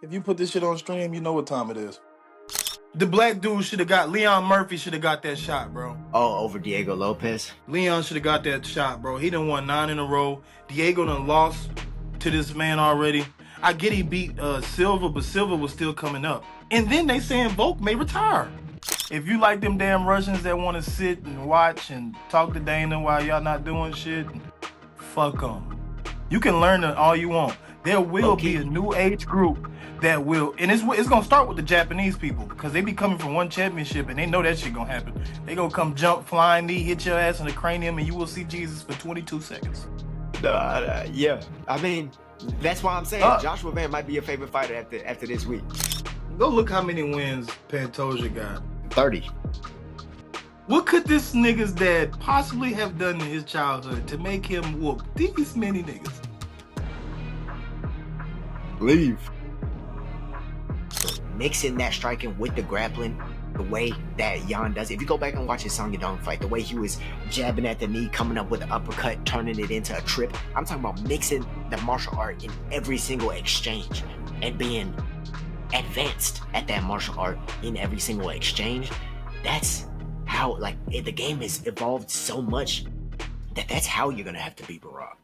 If you put this shit on stream, you know what time it is. The black dude should have got Leon Murphy should have got that shot, bro. Oh, over Diego Lopes. Leon should have got that shot, bro. He done won 9 in a row. Diego done lost to this man already. I get he beat Silva, but Silva was still coming up. And then they saying Volk may retire. If you like them damn Russians that want to sit and watch and talk to Dana while y'all not doing shit, fuck them. You can learn it all you want. There will be a new age group that will, and it's gonna start with the Japanese people because they be coming from one championship and they know that shit gonna happen. They gonna come jump, flying knee, hit your ass in the cranium, and you will see Jesus for 22 seconds. Yeah, I mean, that's why I'm saying Joshua Van might be your favorite fighter after this week. Go look how many wins Pantoja got. 30. What could this nigga's dad possibly have done in his childhood to make him whoop these many niggas? Leave. Mixing that striking with the grappling, the way that Jan does it. If you go back and watch his Song Yadong fight, the way he was jabbing at the knee, coming up with an uppercut, turning it into a trip. I'm talking about mixing the martial art in every single exchange and being advanced at that martial art in every single exchange. That's how, like, the game has evolved so much that's how you're gonna have to beat Marab.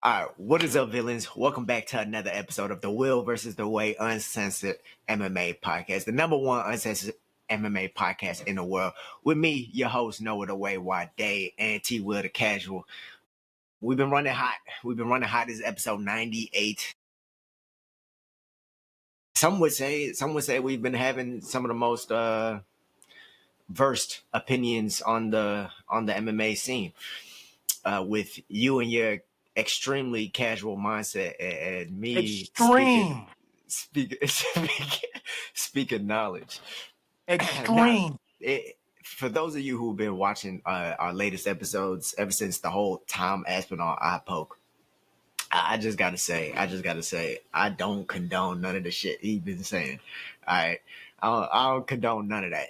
All right, what is up, villains? Welcome back to another episode of the Will versus the Way Uncensored MMA podcast, the number one uncensored MMA podcast in the world. With me, your host, Noah the Way, Day, and T Will the Casual. We've been running hot. This is episode 98. Some would say we've been having some of the most versed opinions on the MMA scene. With you and your extremely casual mindset and me speaking knowledge. Extreme. Now, for those of you who've been watching our latest episodes ever since the whole Tom Aspinall eye poke, I just gotta say, I don't condone none of the shit he's been saying. All right. I don't condone none of that.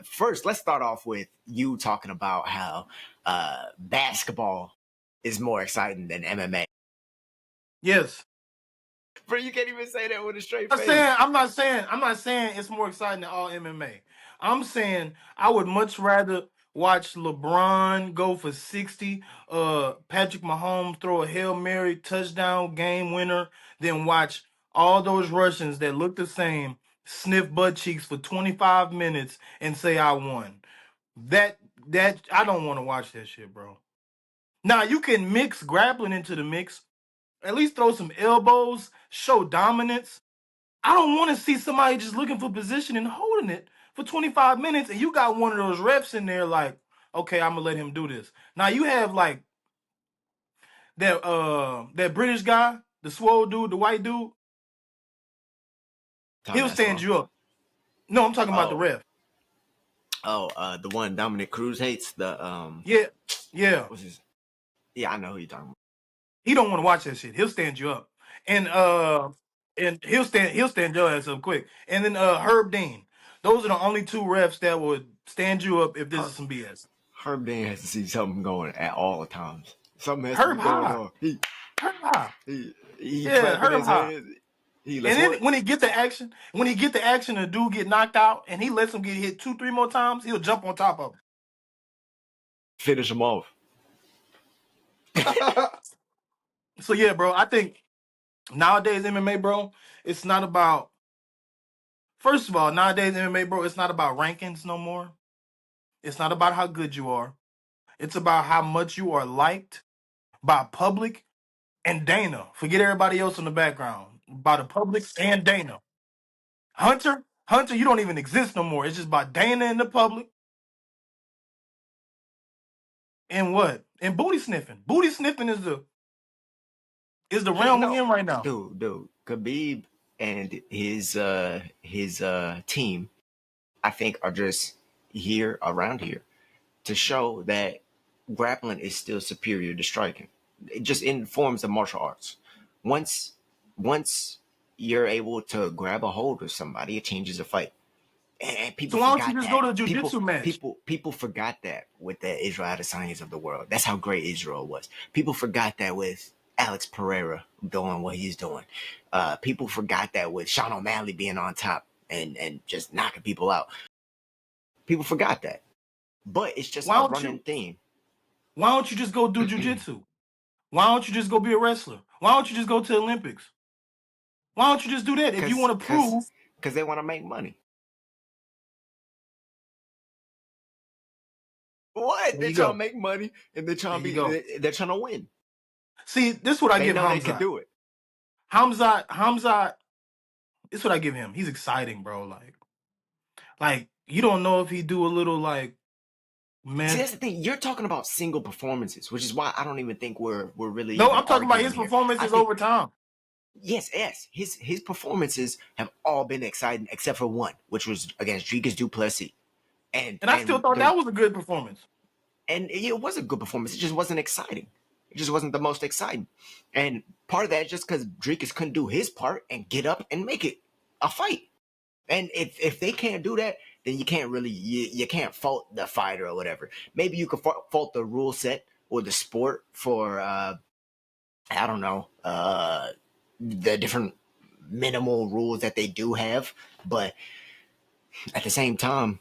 First, let's start off with you talking about how basketball is more exciting than MMA. Yes. Bro, you can't even say that with a straight face. I'm not saying it's more exciting than all MMA. I'm saying I would much rather watch LeBron go for 60, Patrick Mahomes throw a Hail Mary touchdown game winner than watch all those Russians that look the same sniff butt cheeks for 25 minutes and say I won. That I don't want to watch that shit, bro. Now you can mix grappling into the mix. At least throw some elbows, show dominance. I don't want to see somebody just looking for position and holding it for 25 minutes and you got one of those reps in there like, okay, I'm going to let him do this. Now you have like that British guy, the swole dude, the white dude. He'll stand you up. No, I'm talking about the ref. Oh, the one Dominic Cruz hates, the Yeah. What's his? Yeah, I know who you're talking about. He don't want to watch that shit. He'll stand you up. And he'll stand your ass up quick. And then Herb Dean. Those are the only two refs that would stand you up if this is some BS. Herb Dean has to see something going at all times. Something has to be going on. Herb high. Herb high. And then when he get the action, the dude get knocked out and he lets him get hit 2-3 more times, he'll jump on top of him. Finish him off. So yeah, bro, I think nowadays MMA, bro, it's not about. First of all, nowadays MMA, bro, it's not about rankings no more. It's not about how good you are. It's about how much you are liked by public and Dana. Forget everybody else in the background. By the public and Dana. Hunter, you don't even exist no more. It's just by Dana and the public. And what? And booty sniffing. Booty sniffing is the realm we're in right now. Dude. Khabib and his team, I think, are just around here to show that grappling is still superior to striking, just in forms of martial arts. Once you're able to grab a hold of somebody, it changes the fight. And people So why don't you forgot just that. go to a jiu-jitsu match? People forgot that with the Israel Adesanya's of the world. That's how great Israel was. People forgot that with Alex Pereira doing what he's doing. People forgot that with Sean O'Malley being on top and just knocking people out. People forgot that. But it's just Why a don't running you? theme. Why don't you just go do jiu-jitsu? Why don't you just go be a wrestler? Why don't you just go to the Olympics? Why don't you just do that if you want to prove? Because they want to make money. What? There They're you trying to go. make money and There you go. they're trying to win. See, this is what I They give know they could Hamzat. do it. Hamzat. This is what I give him. He's exciting, bro. Like you don't know if he do a little like See, meth. that's the thing. You're talking about single performances, which is why I don't even think we're really No, even I'm talking about arguing his here. I performances think over time. yes. His performances have all been exciting except for one, which was against Dricus du Plessis. And I still thought that was a good performance. And it was a good performance. It just wasn't exciting. It just wasn't the most exciting. And part of that is just because Dricus couldn't do his part and get up and make it a fight. And if they can't do that, then you can't really you can't fault the fighter or whatever. Maybe you could fault the rule set or the sport for I don't know the different minimal rules that they do have, but at the same time,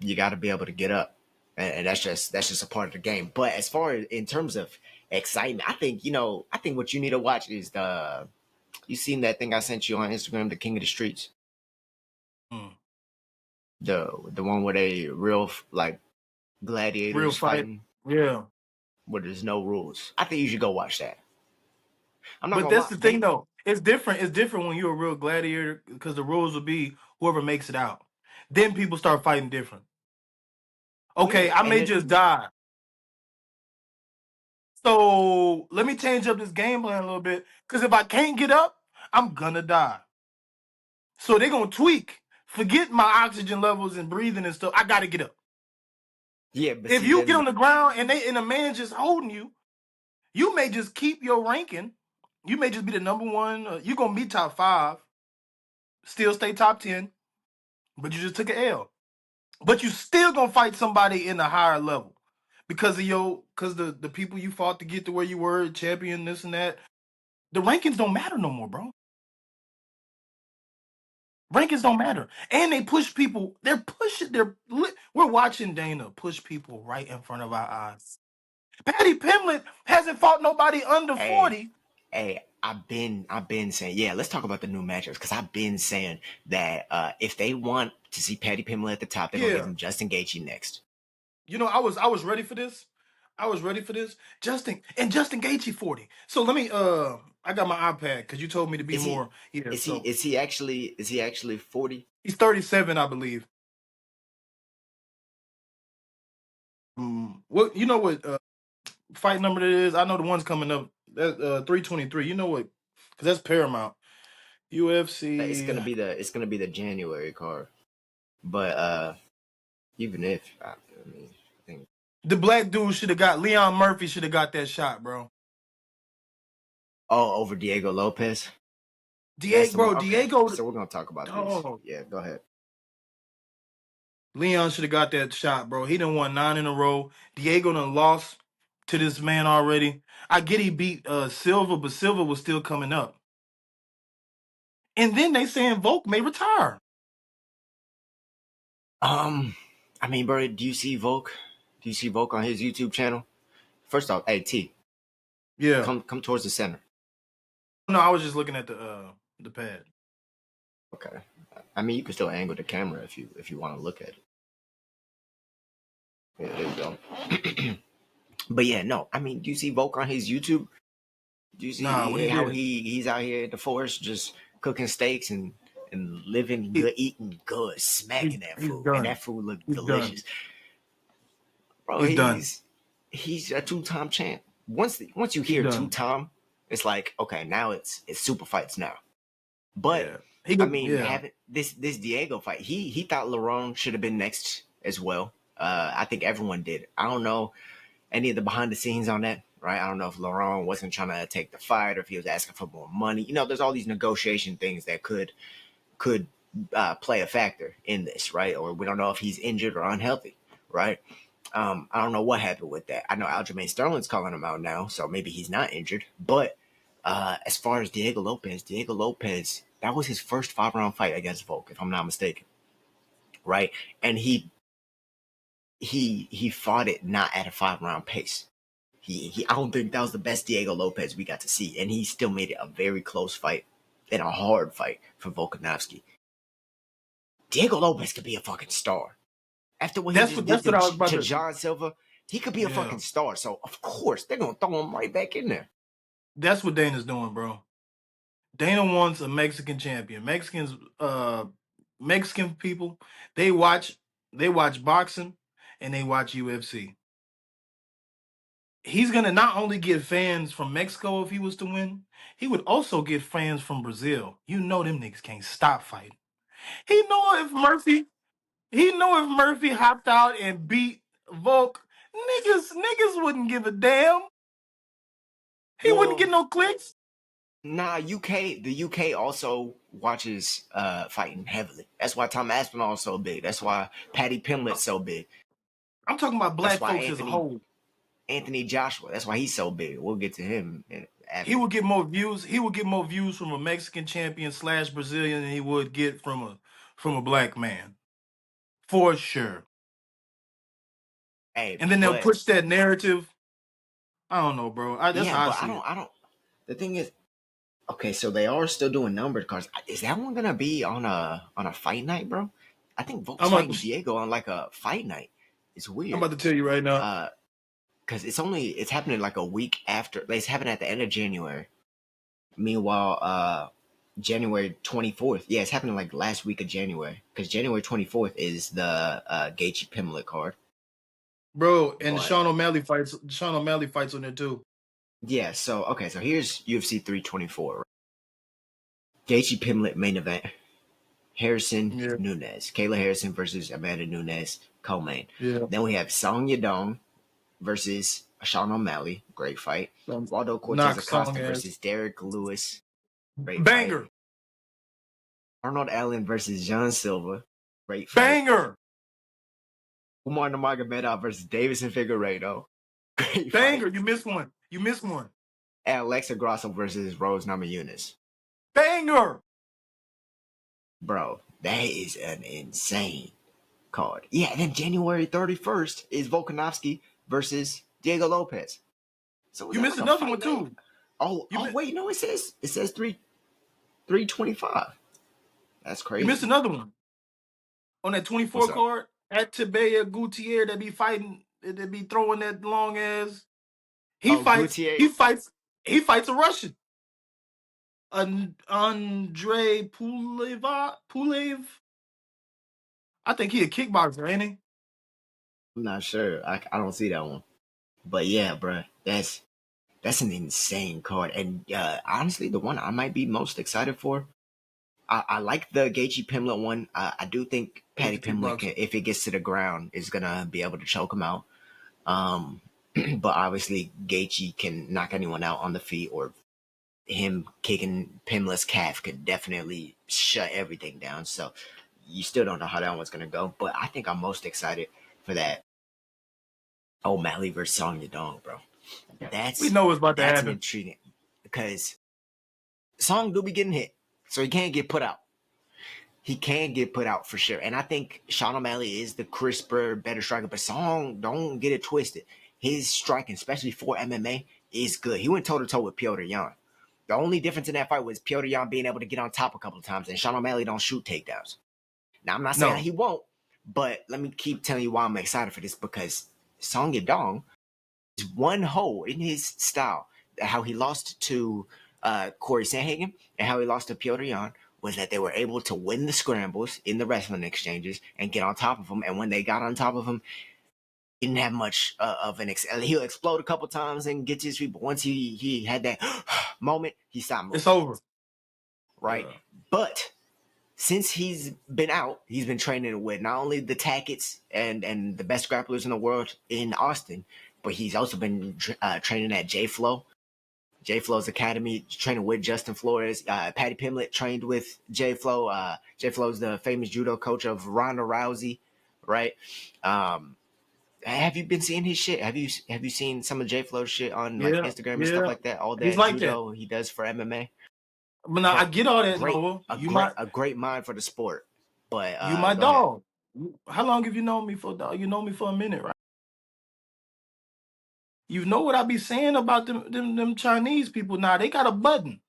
you got to be able to get up, and that's just a part of the game. But as far as in terms of excitement, I think what you need to watch is you seen that thing I sent you on Instagram, the King of the Streets. The one where they real like gladiators Real fight. fighting. Yeah. Where there's no rules. I think you should go watch that. I'm not But gonna that's lie. the thing though. It's different. It's different when you're a real gladiator because the rules will be whoever makes it out. Then people start fighting different. Okay, Yeah, I may just die. So let me change up this game plan a little bit. Because if I can't get up, I'm gonna die. So they're gonna tweak. Forget my oxygen levels and breathing and stuff. I gotta get up. yeah, but If see, you get then on the ground and a man just holding you, you may just keep your ranking. You may just be the number one. You're gonna be top 5, still stay top 10, but you just took an L. But you still gonna fight somebody in a higher level because the people you fought to get to where you were, champion, this and that. The rankings don't matter no more, bro. Rankings don't matter, and they push people. They're pushing. We're watching Dana push people right in front of our eyes. Patty Pimlet hasn't fought nobody under hey, 40. hey, I've been saying, yeah, let's talk about the new matchups because I've been saying that if they want to see Paddy Pimblett at the top, they're gonna give Yeah, him Justin Gaethje next. I was ready for this. I was ready for this. Justin Gaethje 40. So let me I got my iPad because you told me to be Is he more. Yeah, is he so is he actually 40? he's 37, I believe. What you know what fight number that is? I know the one's coming up. That's 323. You know what? Because that's Paramount. It's UFC. gonna be the January card, but even if I mean, I think The black dude should have got Leon Murphy should have got that shot, bro. over Diego Lopez. That's the one. Okay, Diego, so we're gonna talk about these. dog. Yeah, go ahead. Leon should have got that shot, bro. He done won 9 in a row. Diego done lost to this man already. I get he beat Silva, but Silva was still coming up. And then they saying Volk may retire. I mean, bro, do you see Volk? Do you see Volk on his YouTube channel? First off, hey T, Yeah. come towards the center. No, I was just looking at the pad. Okay. I mean, you can still angle the camera if you want to look at it. Yeah, there you go. But yeah, no. I mean, do you see Volk on his YouTube? Do you Nah, what see he how did? he's out here at the forest just cooking steaks and living good, eating good, smacking that He's food, and done. that food looked He's done. delicious, bro. He's done. He's a 2-time champ. Once you He's hear done. 2-time, it's like okay, now it's super fights now. But Yeah. I mean, Yeah. having this Diego fight, he thought Lerone should have been next as well. I think everyone did. I don't know any of the behind the scenes on that. right? I don't know if Laurent wasn't trying to take the fight or if he was asking for more money. There's all these negotiation things that could play a factor in this, right? Or we don't know if he's injured or unhealthy, right? I don't know what happened with that. I know Aljamain Sterling's calling him out now, so maybe he's not injured. But as far as Diego Lopes, that was his first 5-round fight against Volk, if I'm not mistaken, right? And he fought it not at a 5-round pace. I don't think that was the best Diego Lopes we got to see, and he still made it a very close fight and a hard fight for Volkanovski. Diego Lopes could be a fucking star. After what he just did what I was about to to. John Silva, he could be a fucking star. So of course they're gonna throw him right back in there. That's what Dana's doing, bro. Dana wants a Mexican champion. Mexican people, they watch boxing and they watch UFC. He's gonna not only get fans from Mexico if he was to win, he would also get fans from Brazil. You know them niggas can't stop fighting. He know if Murphy hopped out and beat Volk, niggas wouldn't give a damn. He wouldn't get no clicks. Nah, the UK also watches fighting heavily. That's why Tom Aspinall's so big. That's why Paddy Pimlet's so big. I'm talking about black folks as a whole. Anthony Joshua, that's why he's so big. We'll get to him. He would get more views. He would get more views from a Mexican champion / Brazilian than he would get from a black man, for sure. Hey, and then they'll push that narrative. I don't know, bro. I don't. The thing is, okay, so they are still doing numbered cards. Is that one gonna be on a fight night, bro? I think Volk's fighting Diego on like a fight night. It's weird. I'm about to tell you right now. Because it's happening like a week after. It's happening at the end of January. Meanwhile, January 24th. Yeah, it's happening like last week of January. Because January 24th is the Gaethje Pimlet card. Bro, and Sean O'Malley fights on there too. Yeah, so here's UFC 324. Right? Gaethje Pimlet main event. Harrison Nunes. Kayla Harrison versus Amanda Nunes, co-main. Yeah. Then we have Song Yadong versus Sean O'Malley. Great fight. Waldo Cortez Acosta versus Derek Lewis. Great banger. Fight. Arnold Allen versus John Silva. Great fight. Banger. Umar Nurmagomedov versus Davison Figueiredo. Great banger. Fight. You missed one. And Alexa Grasso versus Rose Namajunas. Banger. Bro, that is an insane card. Yeah, and then January 31st is Volkanovski versus Diego Lopes. So you missed another one too. Wait, no, it says 325. That's crazy. You missed another one. On that 24 card, at Tibea Gutierrez, that be fighting, that be throwing that long ass. He fights a Russian. Andrei Pulev. I think he a kickboxer, ain't he? I'm not sure. I don't see that one. But yeah, bro, that's an insane card. And honestly, the one I might be most excited for, I like the Gaethje Pimlet one. I do think Paddy Pimlet, if it gets to the ground, is gonna be able to choke him out. But obviously, Gaethje can knock anyone out on the feet, or him kicking Pimlet's calf could definitely shut everything down. So you still don't know how that one's gonna go. But I think I'm most excited for that O'Malley versus Song Yadong, bro. We know what's about to happen. That's intriguing because Song do be getting hit, so he can't get put out. He can get put out for sure. And I think Sean O'Malley is the crisper, better striker. But Song, don't get it twisted. His striking, especially for MMA, is good. He went toe-to-toe with Petr Yan. The only difference in that fight was Petr Yan being able to get on top a couple of times, and Sean O'Malley don't shoot takedowns. Now, I'm not saying he won't, but let me keep telling you why I'm excited for this, because Song Yadong is one hole in his style. How he lost to Corey Sandhagen and how he lost to Petr Yan was that they were able to win the scrambles in the wrestling exchanges and get on top of him. And when they got on top of him, he didn't have much of an he'll explode a couple times and get to his feet, but once he had that moment, he stopped moving. It's over. Right? Yeah. But since he's been out, he's been training with not only the Tackett's and the best grapplers in the world in Austin, but he's also been training at J-Flow. J-Flow's academy, training with Justin Flores. Patty Pimlet trained with J-Flow. J-Flow's the famous judo coach of Ronda Rousey, right? Have you been seeing his shit? Have you seen some of J-Flow's shit on like Yeah, Instagram and stuff yeah. like that? All He's that like that. judo he does for MMA, But now I bro. get all that, Great, Noah. a great mind for the sport. But You my go ahead. dog. How long have you known me for, dog? You know me for a minute, right? You know what I be saying about them Chinese people now. They got a button.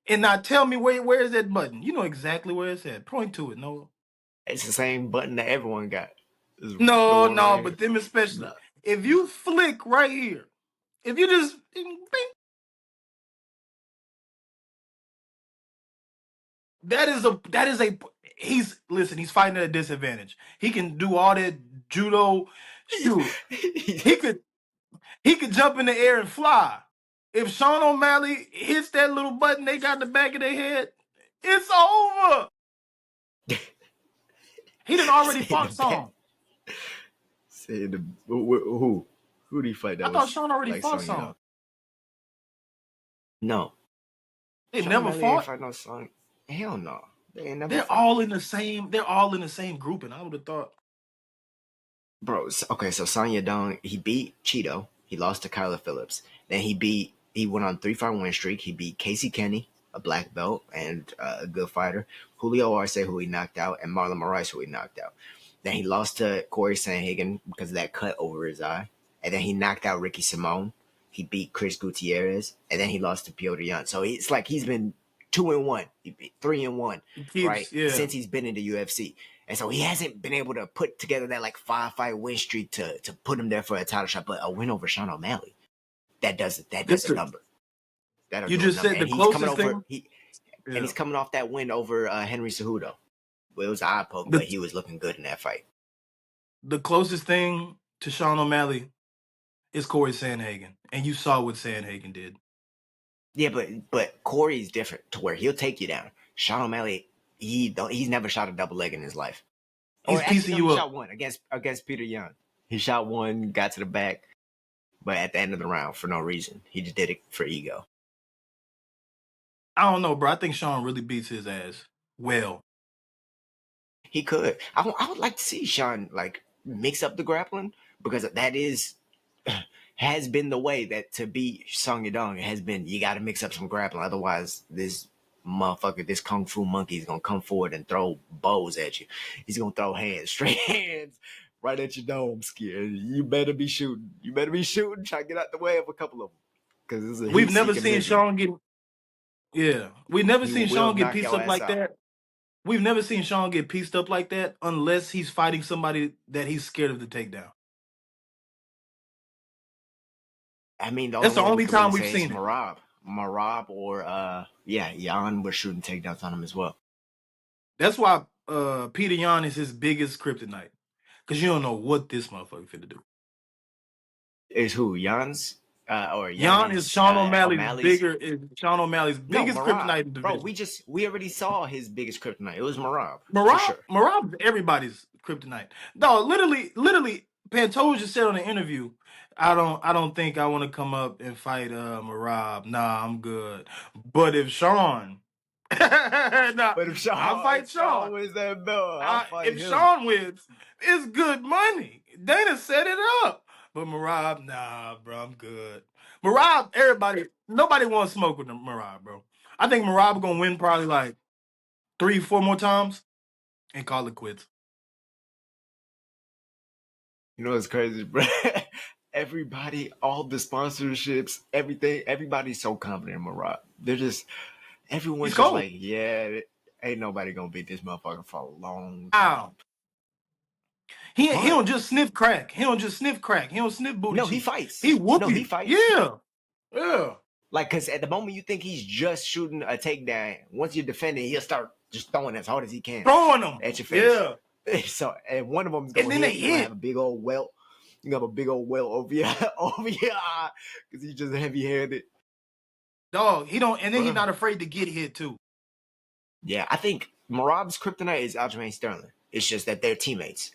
And now tell me where is that button? You know exactly where it's at. Point to it, Noah. It's the same button that everyone got. It's the No, one no, right here. but them especially. No. If you flick right here, if you just bing, that is a he's fighting at a disadvantage. He can do all that judo. Shoot. He could jump in the air and fly. If Sean O'Malley hits that little button they got in the back of their head, it's over. He done already fought Sean. Say the who did he fight? That I thought was Sean already like fought Song Sean. Yadong. No, They Sean never O'Malley ain't fought. fight no Song. Hell no, they ain't never They're fought. all in the same. They're all in the same grouping. I would have thought. Bro, okay, so Song Yadong, he beat Cheeto. He lost to Kyler Phillips. Then he went on 3-fight win streak. He beat Casey Kenny, a black belt and a good fighter. Julio Arce, who he knocked out, and Marlon Moraes, who he knocked out. Then he lost to Corey Sanhagen because of that cut over his eye. And then he knocked out Ricky Simone. He beat Chris Gutierrez. And then he lost to Petr Yan. So it's like he's been 2-1. He beat 3-1, He right? keeps, yeah. Since he's been in the UFC. And so he hasn't been able to put together that like 5-fight win streak to put him there for a title shot. But a win over Sean O'Malley, that does a number. You just said the and he's coming closest over. thing. And he's coming off that win over Henry Cejudo. Well, it was an eye poke, but he was looking good in that fight. The closest thing to Sean O'Malley is Corey Sanhagen, and you saw what Sanhagen did. Yeah, but Corey's different to where he'll take you down. Sean O'Malley, he's never shot a double leg in his life. He's piecing you he up. Shot one against Petr Yan. He shot one, got to the back, but at the end of the round, for no reason, he just did it for ego. I don't know, bro. I think Sean really beats his ass well. He could. I would like to see Sean like mix up the grappling because that has been the way that to beat Song Yadong has been. You got to mix up some grappling, otherwise this motherfucker, this kung fu monkey is gonna come forward and throw bows at you. He's gonna throw hands, straight hands, right at your dome. Scared. You better be shooting. You better be shooting. Try to get out the way of a couple of them because We've never seen Sean get. Yeah, we've never seen Sean get pieced up like that. We've never seen Sean get pieced up like that unless he's fighting somebody that he's scared of the takedown. I mean, that's the only time we've seen Marab or Yan was shooting takedowns on him as well. That's why Petr Yan is his biggest kryptonite. Because you don't know what this motherfucker finna do. Is who? Yan's? Or Yan is Sean O'Malley's biggest kryptonite in the division. Bro, we already saw his biggest kryptonite. It was Marab. Marab is everybody's kryptonite. No, literally, Pantoja said on the interview, I don't think I want to come up and fight Marab. Nah, I'm good. But if Sean I'll fight Sean. Wins that belt, if Sean wins, it's good money. Dana set it up. But Merab, nah, bro, I'm good. Merab, nobody wants to smoke with Merab, bro. I think Merab gonna win probably like 3-4 more times and call it quits. You know what's crazy, bro? Everybody, all the sponsorships, everything, everybody's so confident in Merab. They're just, everyone's just like, yeah, ain't nobody gonna beat this motherfucker for a long time. He don't just sniff crack. He don't sniff booty. No, he fights. He whoop you. He fights. Yeah. Like, because at the moment you think he's just shooting a takedown, once you're defending, he'll start just throwing as hard as he can. Throwing them. At your face. Yeah. So, and one of them's going to hit. You have a big old welt. You have a big old welt over your eye because he's just heavy-handed. Dog, he don't, and then he's not afraid to get hit, too. Yeah, I think Marab's kryptonite is Aljamain Sterling. It's just that they're teammates.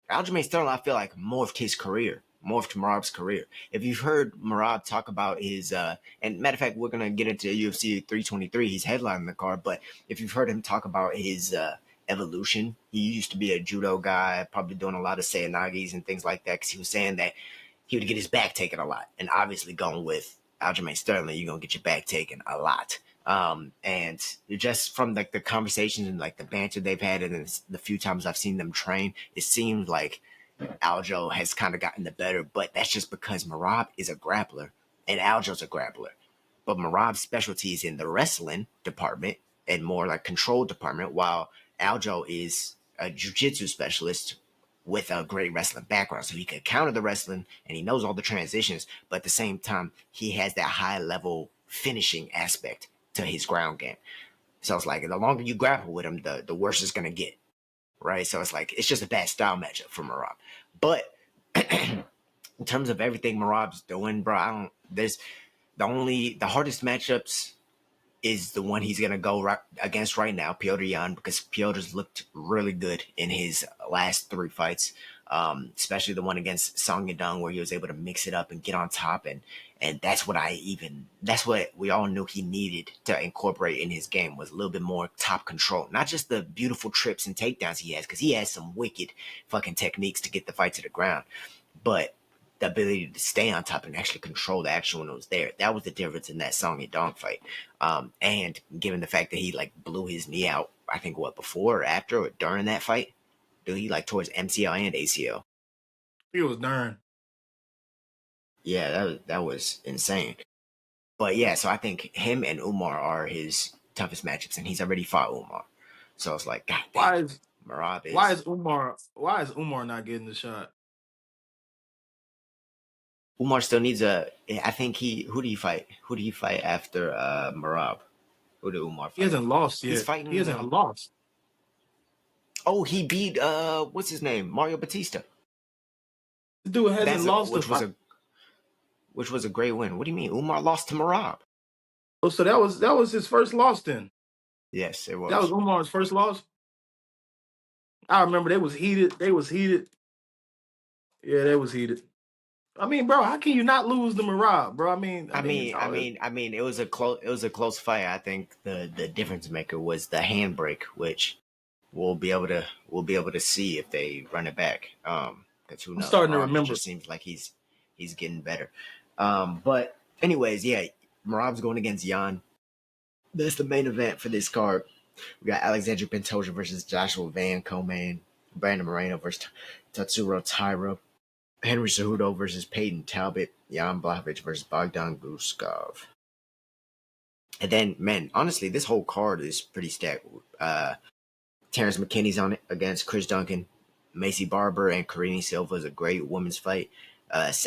Aljamain Sterling, I feel like, morphed his career morphed Marab's career. If you've heard Merab talk about his, and matter of fact, we're gonna get into UFC 323. He's headlining the card, but if you've heard him talk about his evolution, he used to be a judo guy, probably doing a lot of seyanagis and things like that, because he was saying that he would get his back taken a lot, and obviously going with Aljamain Sterling, you're gonna get your back taken a lot. And just from like the conversations and like the banter they've had, and the few times I've seen them train, it seems like Aljo has kind of gotten the better, but that's just because Merab is a grappler and Aljo's a grappler. But Merab's specialty is in the wrestling department and more like control department, while Aljo is a jiu-jitsu specialist with a great wrestling background. So he can counter the wrestling and he knows all the transitions, but at the same time, he has that high level finishing aspect to his ground game. So it's like the longer you grapple with him, the worse it's gonna get. Right? So it's like it's just a bad style matchup for Merab. But in terms of everything Merab's doing, bro, there's the hardest matchups is the one he's gonna go against right now, Petr Yan, because Petr's looked really good in his last 3 fights, especially the one against Yadong where he was able to mix it up and get on top, and that's what we all knew he needed to incorporate in his game, was a little bit more top control, not just the beautiful trips and takedowns he has, because he has some wicked fucking techniques to get the fight to the ground, but the ability to stay on top and actually control the action when it was there. That was the difference in that Song Yadong fight. And given the fact that he like blew his knee out, I think before or after or during that fight, dude, he like towards MCL and ACL. He was darn. Yeah, that was insane. But yeah, so I think him and Umar are his toughest matchups, and he's already fought Umar. So it's like, God damn, why is Umar not getting the shot? Umar still needs I think who do you fight? Who do you fight after Marab? Who did Umar fight? He hasn't lost yet. He's fighting. He hasn't lost. Oh, he beat what's his name? Mario Batista. This dude hasn't lost which was a great win. What do you mean? Umar lost to Marab. Oh, so that was his first loss then? Yes, it was. That was Umar's first loss? I remember they was heated. Yeah, they was heated. I mean, bro, how can you not lose the Marab, bro? I mean, it was a close fight. I think the difference maker was the handbrake, which we'll be able to see if they run it back. Because who knows? I'm starting to remember. It just seems like he's getting better. But anyways, yeah, Marab's going against Yan. That's the main event for this card. We got Alexandre Pantoja versus Joshua Van Coman, Brandon Moreno versus Tatsuro Taira, Henry Cejudo versus Payton Talbott, Jan Blachowicz versus Bogdan Guskov. And then, man, honestly, this whole card is pretty stacked. Terrence McKinney's on it against Chris Duncan. Macy Barber and Karine Silva is a great women's fight. Nazim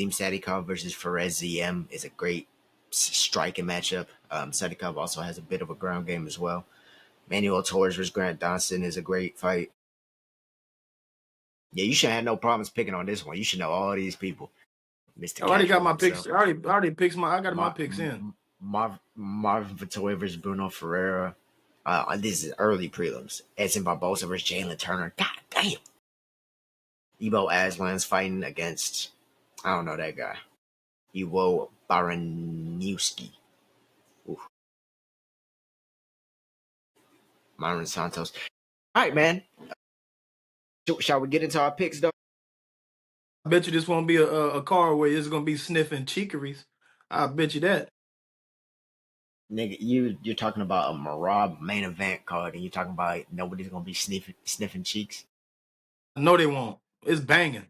Sadikov versus Fares ZM is a great striking matchup. Sadikov also has a bit of a ground game as well. Manuel Torres versus Grant Dawson is a great fight. Yeah, you should have no problems picking on this one. You should know all these people. Mr. I already got my picks. I already picked I got my picks in. Marvin Vettori versus Bruno Ferreira. This is early prelims. Edson Barbosa versus Jalen Turner. God damn. Ivo Aslan's fighting against, I don't know that guy. Ivo Baranowski. Myron Santos. All right, man. Shall we get into our picks, though? I bet you this won't be a car where it's going to be sniffing chicories. I bet you that. Nigga, you're talking about a Marab main event card, and you're talking about nobody's going to be sniffing cheeks? No, they won't. It's banging.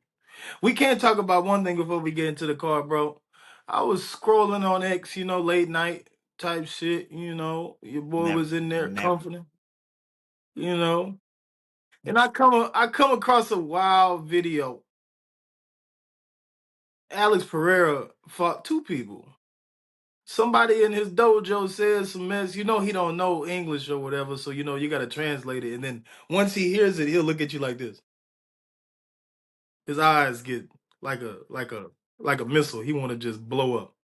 We can't talk about one thing before we get into the card, bro. I was scrolling on X, late night type shit, your boy was in there comforting, and I come across a wild video. Alex Pereira fought 2 people. Somebody in his dojo says some mess. He don't know English or whatever, so you got to translate it. And then once he hears it, he'll look at you like this. His eyes get like a missile. He want to just blow up.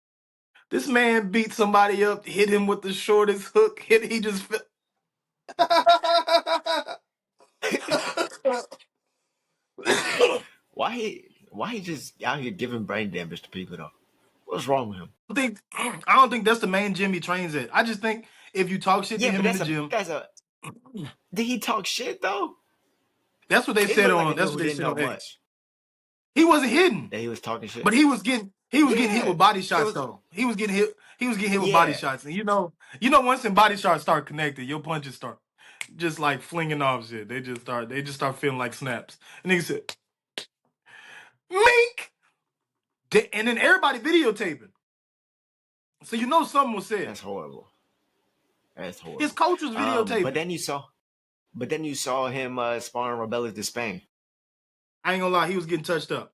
This man beat somebody up, hit him with the shortest hook, he just Why Why he just out here giving brain damage to people though? What's wrong with him? I don't think that's the main gym he trains at. I just think if you talk shit to Yeah, but him in the gym, did he talk shit though? that's what they It said looked like a on. dude That's who what they didn't said know on X. much. He wasn't hitting, That he was talking shit. but he was getting hit with body shots was- though. He was getting hit. He was getting hit with body Yeah. shots, and once them body shots start connected, your punches start just like flinging off shit. They just start feeling like snaps. And he said, "Mink," and then everybody videotaping, so something was said. That's horrible. That's horrible. His coach was videotaping. But then you saw him sparring Rebellious to Spain. I ain't gonna lie, he was getting touched up.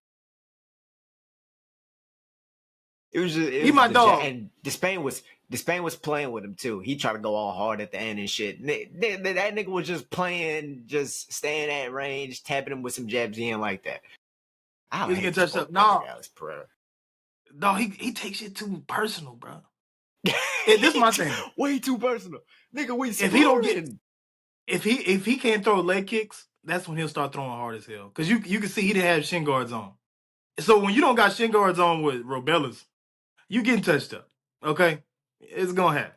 It was He my dog. And Despain was playing with him too. He tried to go all hard at the end and shit. That nigga was just playing, just staying at range, tapping him with some jabs in like that. He was getting touched up. No, Alex Pereira. No, he takes shit too personal, bro. This is my thing. Way too personal, nigga. If he don't get, if he can't throw leg kicks, that's when he'll start throwing hard as hell. Cause you can see he didn't have shin guards on. So when you don't got shin guards on with Robellas, you getting touched up. Okay, it's gonna happen.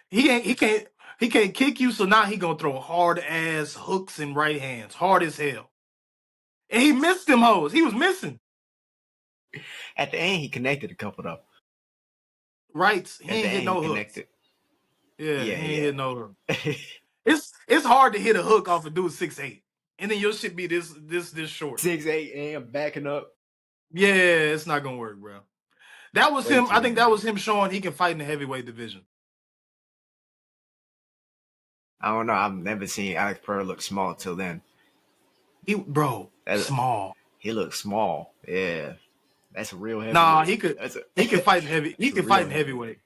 He can't kick you. So now he gonna throw hard ass hooks and right hands, hard as hell. And he missed them hoes. He was missing. At the end, he connected a couple though. Rights. He ain't hit no hooks. Yeah, he ain't hit no hook. It's hard to hit a hook off a dude 6'8", and then your shit be this short. 6'8" and backing up. Yeah, it's not gonna work, bro. That was him. I think that was him showing he can fight in the heavyweight division. I don't know. I've never seen Alex Pereira look small till then. Small. He looks small. Yeah, that's a real heavyweight. Nah, he could fight in heavy. He could fight in heavyweight.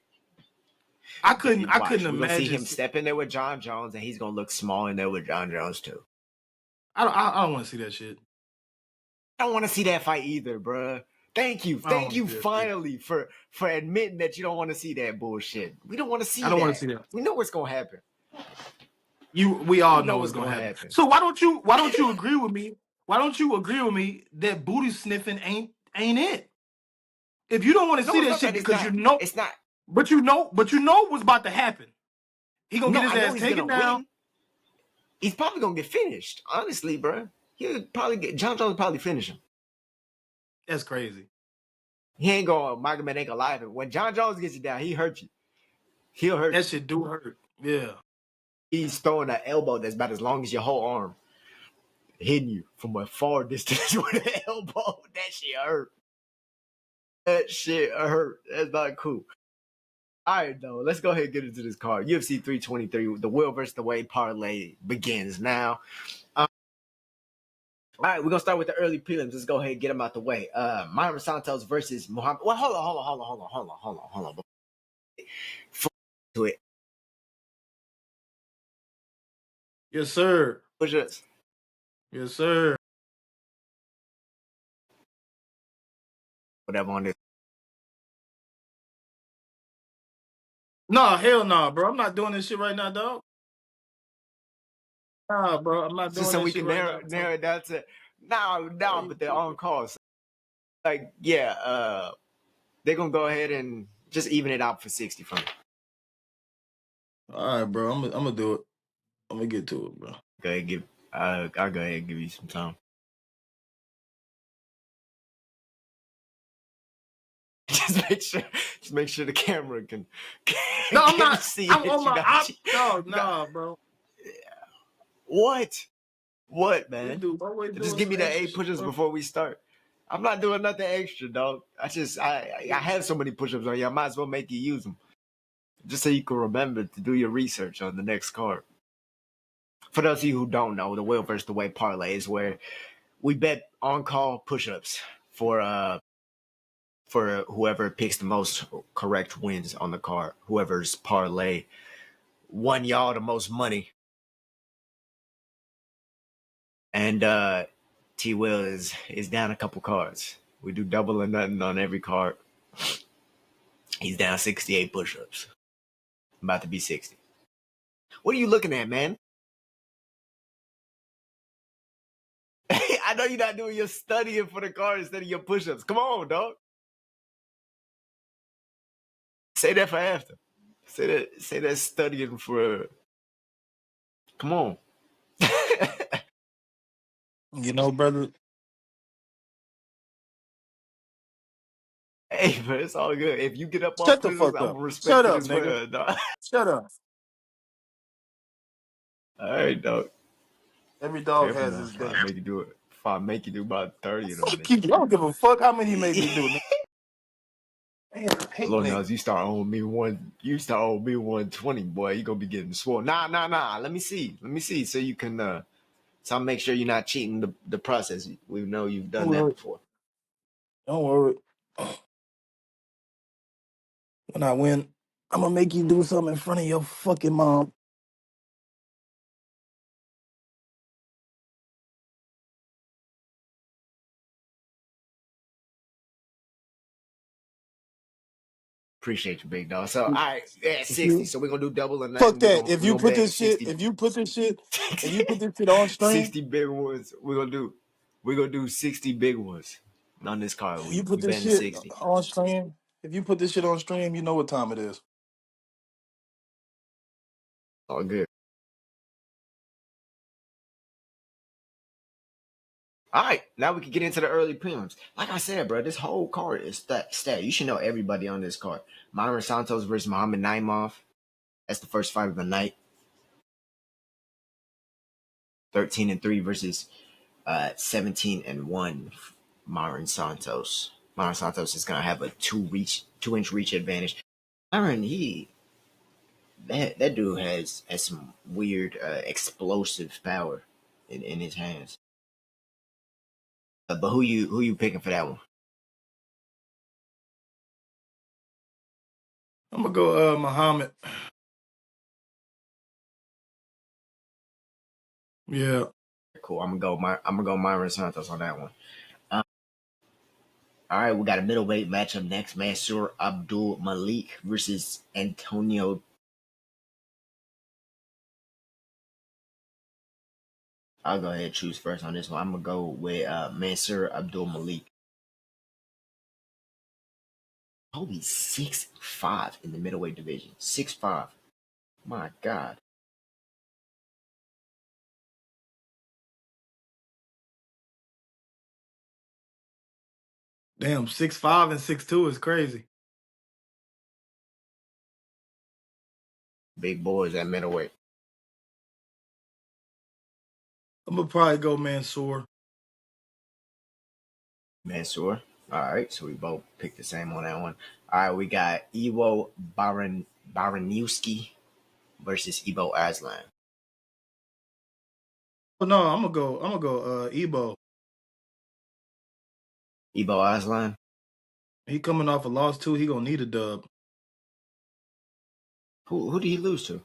I couldn't imagine. We're gonna see him step in there with John Jones, and he's gonna look small in there with John Jones too. I don't want to see that shit. I don't want to see that fight either, bro. Thank you finally for admitting that you don't want to see that bullshit. We don't want to see that. I don't want to see that. We know what's gonna happen. We all know what's gonna happen. So why don't you agree with me? Why don't you agree with me that booty sniffing ain't it? If you don't want to see that shit because it's not. But you know what's about to happen. He gonna get his ass taken down. Win. He's probably gonna get finished. Honestly, bro, John Jones will probably finish him. That's crazy. He ain't gonna Magomed ain't gonna lie. When John Jones gets you down, he hurt you. He'll hurt. That shit do hurt. Yeah. He's throwing an elbow that's about as long as your whole arm, hitting you from a far distance with an elbow. That shit hurt. That's not cool. All right, though. Let's go ahead and get into this card. UFC 323, the will versus the way parlay begins now. All right, we're going to start with the early prelims. Let's go ahead and get them out the way. Myron Santos versus Muhammad. Well, hold on. To it. Yes, sir. What's yours? Yes, sir. Whatever on this. No, hell no, bro. I'm not doing this shit right now, dog. Nah, bro. I'm not doing this shit right now. So we can narrow it down to... No, but they're on call. So, like, yeah, they're going to go ahead and just even it out for 60 from me. All right, bro. I'm going to do it. I'm going to get to it, bro. Go ahead, I'll go ahead and give you some time. Just make sure the camera can no, I'm not. See I'm on my no, bro. What, man? Just give me the 8 push-ups before we start. I'm not doing nothing extra, dog. I have so many push-ups on you. I might as well make you use them, just so you can remember to do your research on the next card. For those of you who don't know, the will versus the way parlay is where we bet on-call push-ups for whoever picks the most correct wins on the card. Whoever's parlay won y'all the most money. And T Will is down a couple cards. We do double or nothing on every card. He's down 68 push-ups. About to be 60. What are you looking at, man? I know you're not doing your studying for the card instead of your push-ups. Come on, dog. Say that for after. Say that studying for. Come on. You know, brother. Hey, man, it's all good. If you get up off Shut the push-ups, fuck I'm up. gonna respect Shut it up, as nigga. well, dog. Shut up. All right, dog. Every dog Careful has now. his If I day. make you do it, if I make you do about 30 of them, Fuck you. I don't give a fuck how many you make me nigga. do, nigga. Man, I hate Lord niggas. knows you start owing me 120, boy. You gonna be getting swole. Nah. Let me see. So you can so I'll make sure you're not cheating the process. We know you've done Don't that worry. before. Don't worry. When I win, I'm gonna make you do something in front of your fucking mom. Appreciate you, big dog. So all right, yeah, If 60. you So we're gonna do double or fuck nothing. We're that. gonna If we're you gonna put bet this shit, 60. if you put this shit on stream, 60 big ones. We're gonna do 60 big ones on this card. you We put this betting shit 60. on stream. If you put this shit on stream, you know what time it is. All good. All right, now we can get into the early prelims. Like I said, bro, this whole card is stat. You should know everybody on this card. Myron Santos versus Muhammad Naimov. That's the first fight of the night. 13-3 versus 17-1. Myron Santos. Myron Santos is gonna have a 2-inch reach advantage. Myron, that dude has some weird explosive power in his hands. But who you picking for that one? I'm gonna go Muhammad. Yeah. Cool. I'm gonna go Myron Santos on that one. Um, all right, we got a middleweight matchup next. Mansour Abdul Malik versus Antonio. I'll go ahead and choose first on this one. I'm gonna go with Mansour Abdul Malik. Holy 6'5" in the middleweight division. 6'5". My God. Damn, 6'5" and 6'2" is crazy. Big boys at middleweight. I'm gonna probably go Mansour. Mansour. All right, so we both picked the same on that one. All right, we got Ivo Baranowski versus Ivo Aslan. Oh no, I'm gonna go Ebo. Ivo Aslan. He coming off a loss too. He gonna need a dub. Who did he lose to?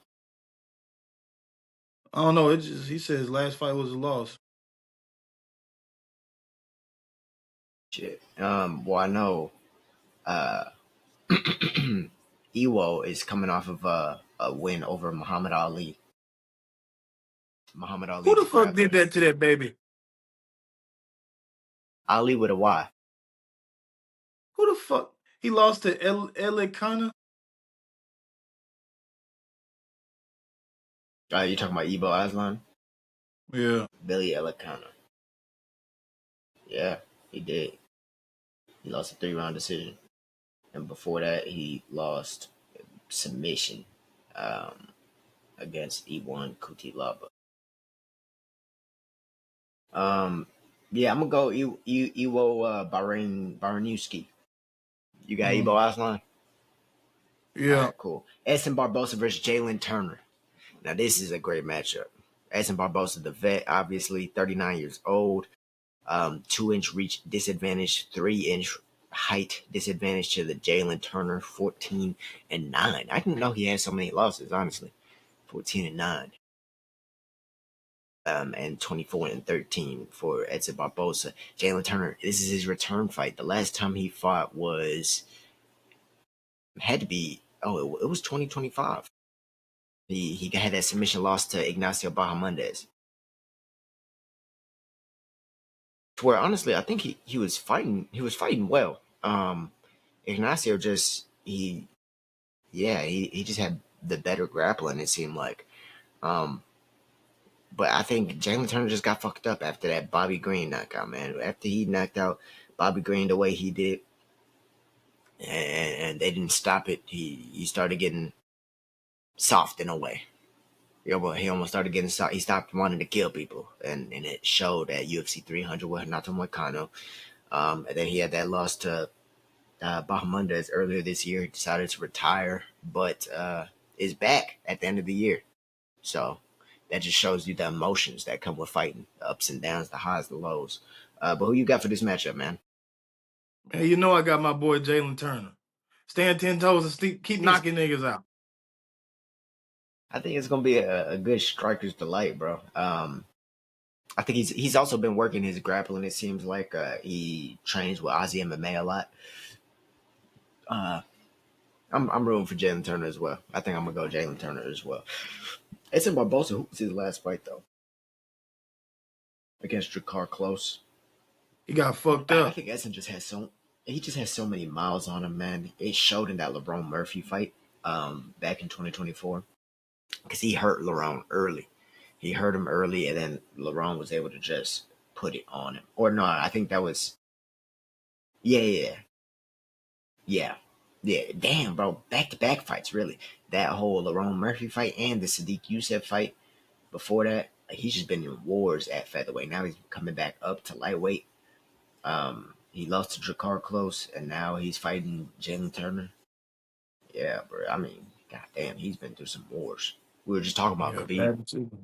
I don't know. It just he said his last fight was a loss. Shit. Well, I know uh Iwo is coming off of a win over Muhammad Ali. Muhammad Ali, Who the the fuck grappler. did that to that baby? Ali with a Y. Who the fuck? He lost to Elikana? You talking about Ivo Aslan? Yeah. Billy Elikana. Yeah, he did. He lost a 3-round decision. And before that, he lost submission um, against Iwan Kutilaba. Yeah, I'm gonna go Iwo Baranowski. You got Ivo Aslan? All Yeah. right, cool. Edson Barbosa versus Jalen Turner. Now, this is a great matchup. Edson Barbosa, the vet, obviously 39 years old, 2-inch reach disadvantage, 3-inch height disadvantage to the Jalen Turner, 14-9. I didn't know he had so many losses, honestly. 14-9. And 24-13 for Edson Barbosa. Jalen Turner, this is his return fight. The last time he fought had to be, it was 2025. He had that submission loss to Ignacio Bahamondes. where honestly, I think he was fighting well. Ignacio just he just had the better grappling, it seemed like. But I think Jalen Turner just got fucked up after that Bobby Green knockout, man. After he knocked out Bobby Green the way he did, and they didn't stop it, he started getting soft in a way. Yeah, well, he almost started getting soft. He stopped wanting to kill people, and it showed at UFC 300 with Renato Moicano. And then he had that loss to Bahamondes earlier this year. He decided to retire, but is back at the end of the year. So that just shows you the emotions that come with fighting, the ups and downs, the highs, the lows. But who you got for this matchup, man? Man, you know I got my boy Jalen Turner. Stand 10 toes and keep knocking niggas out. I think it's gonna be a good striker's delight, bro. I think he's also been working his grappling. It seems like he trains with Aussie MMA a lot. I'm rooting for Jalen Turner as well. I think I'm gonna go Jalen Turner as well. It's in Barbosa. Who was his last fight though? Against Drakkar Close. He got fucked I up. think Essen just has so many miles on him, man. It showed in that LeBron Murphy fight back in 2024 because he hurt LeBron early. He hurt him early, and then LeBron was able to just put it on him. Or no, I think that was yeah. Damn, bro, back to back fights, really. That whole LeBron Murphy fight and the Sadiq Youssef fight before that, like, he's just been in wars at featherweight. Now he's coming back up to lightweight. He lost to Drakkar Close, and now he's fighting Jalen Turner. Yeah, bro. I mean, goddamn, he's been through some wars. We were just talking about Khabib.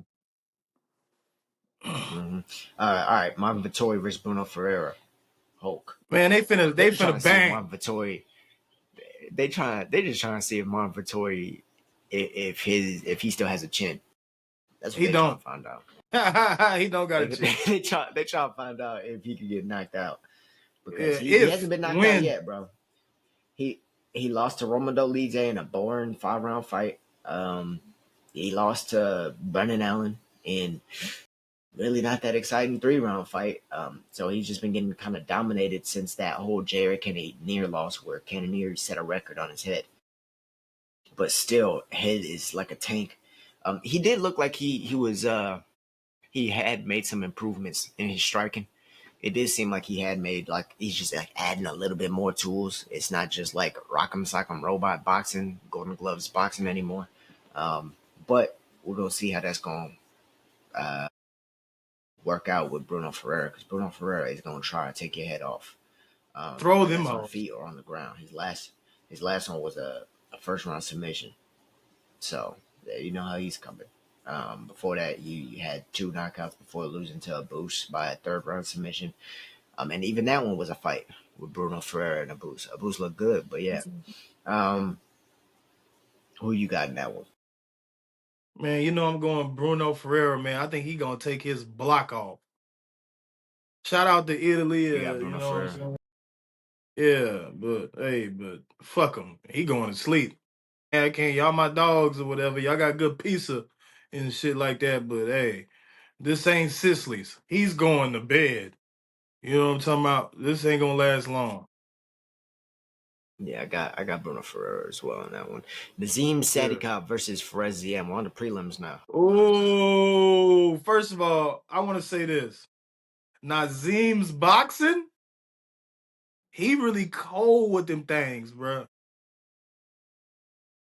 Mm-hmm. All right, Marvin Vettori versus Bruno Ferreira. Hulk. Man, they finna bang. Marvin Vettori. They're just trying to see if Marvin Vettori, if he still has a chin. That's what he they don't. trying to find out. He don't got a chin. They try to find out if he can get knocked out because Yeah, he hasn't been knocked out yet, bro. He lost to Romulo Lize in a boring 5-round fight. He lost to Brennan Allen in really not that exciting 3-round fight. So he's just been getting kind of dominated since that whole Jared Cannonier loss where Cannonier set a record on his head. But still, head is like a tank. He did look like he was he had made some improvements in his striking. It did seem like he had made, like, he's just like adding a little bit more tools. It's not just like Rock'em Sock'em Robot boxing, Golden Gloves boxing anymore. But we're gonna see how that's gonna work out with Bruno Ferreira, because Bruno Ferreira is gonna try to take your head off. Throw them on off. Feet or on the ground. His last one was a first round submission. So you know how he's coming. Before that, you had 2 knockouts before losing to Abus by a 3rd round submission. And even that one was a fight with Bruno Ferreira and Abus. Abus looked good, but yeah. Who you got in that one? Man, you know I'm going Bruno Ferreira, man. I think he gonna take his block off. Shout out to Italy, you know Ferreira. What I'm saying? Yeah, but fuck him. He going to sleep. I can't, y'all my dogs or whatever. Y'all got good pizza and shit like that, but hey, this ain't Sicily's. He's going to bed. You know what I'm talking about? This ain't gonna last long. Yeah, I got Bruno Ferreira as well on that one. Nazim Sadikov versus Fares Ziam. We're on the prelims now. Oh, first of all, I want to say this. Nazim's boxing, he really cold with them things, bro.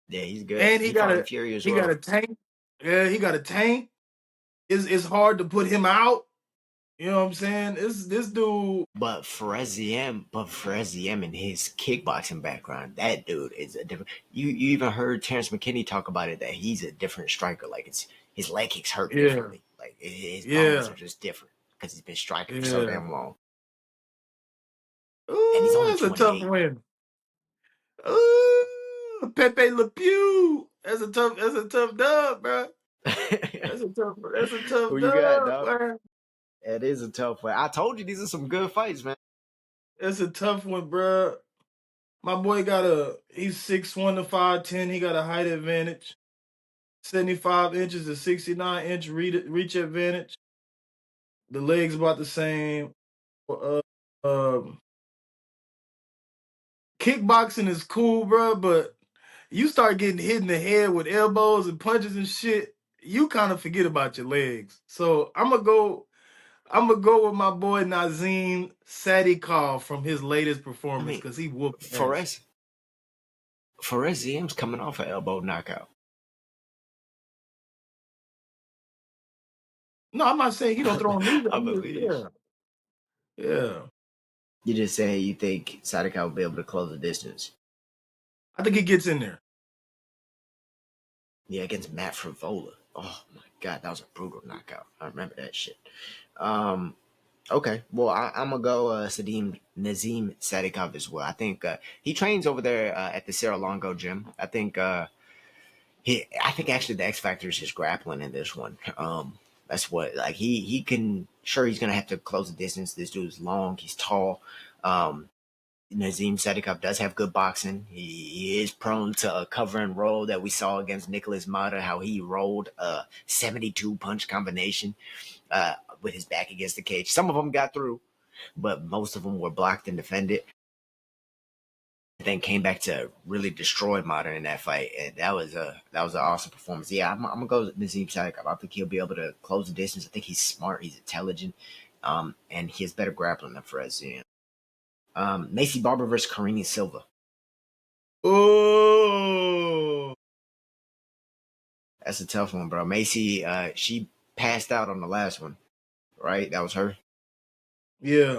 Yeah, he's good. And he got a tank. Yeah, he got a tank. It's hard to put him out. You know what I'm saying? This dude. But Fereziem in his kickboxing background, that dude is a different. You even heard Terrence McKinney talk about it, that he's a different striker. Like, it's his leg kicks hurt differently. Like, his bones are just different because he's been striking for so damn long. Ooh, and he's only 28. That's a tough win. Ooh, Pepe Le Pew. That's a tough dub, bro. That's a tough Who dub. You got, dog? Bro. It is a tough one. I told you these are some good fights, man. It's a tough one, bro. My boy he's 6'1" to 5'10". He got a height advantage. 75 inches to 69-inch reach advantage. The legs about the same. Um, kickboxing is cool, bro, but you start getting hit in the head with elbows and punches and shit, you kind of forget about your legs. So I'm gonna go with my boy Nazim Sadikov from his latest I performance mean, because he whooped ass. Fares ZM's coming off an elbow knockout. No, I'm not saying he don't throw him either. I believe. Yeah, yeah. You're just saying you think Sadika will be able to close the distance. I think he gets in there. Yeah, against Matt Frivola. Oh my god, that was a brutal knockout. I remember that shit. Okay, well I'm gonna go Nazim Sadikov as well. I think he trains over there at the Serra-Longo gym. I think actually the X factor is his grappling in this one. That's what like he can. Sure, he's gonna have to close the distance. This dude is long. He's tall. Nazim Sadikov does have good boxing. He is prone to a cover and roll that we saw against Nicholas Mata, how he rolled a 72 punch combination with his back against the cage. Some of them got through, but most of them were blocked and defended. Then came back to really destroy Mata in that fight, and that was an awesome performance. Yeah, I'm gonna go with Nazim Sadikov. I think he'll be able to close the distance. I think he's smart, he's intelligent, and he has better grappling than Fares Ziam. Macy Barber versus Karine Silva. Oh, That's a tough one, bro. Macy, she passed out on the last one, right? That was her. yeah.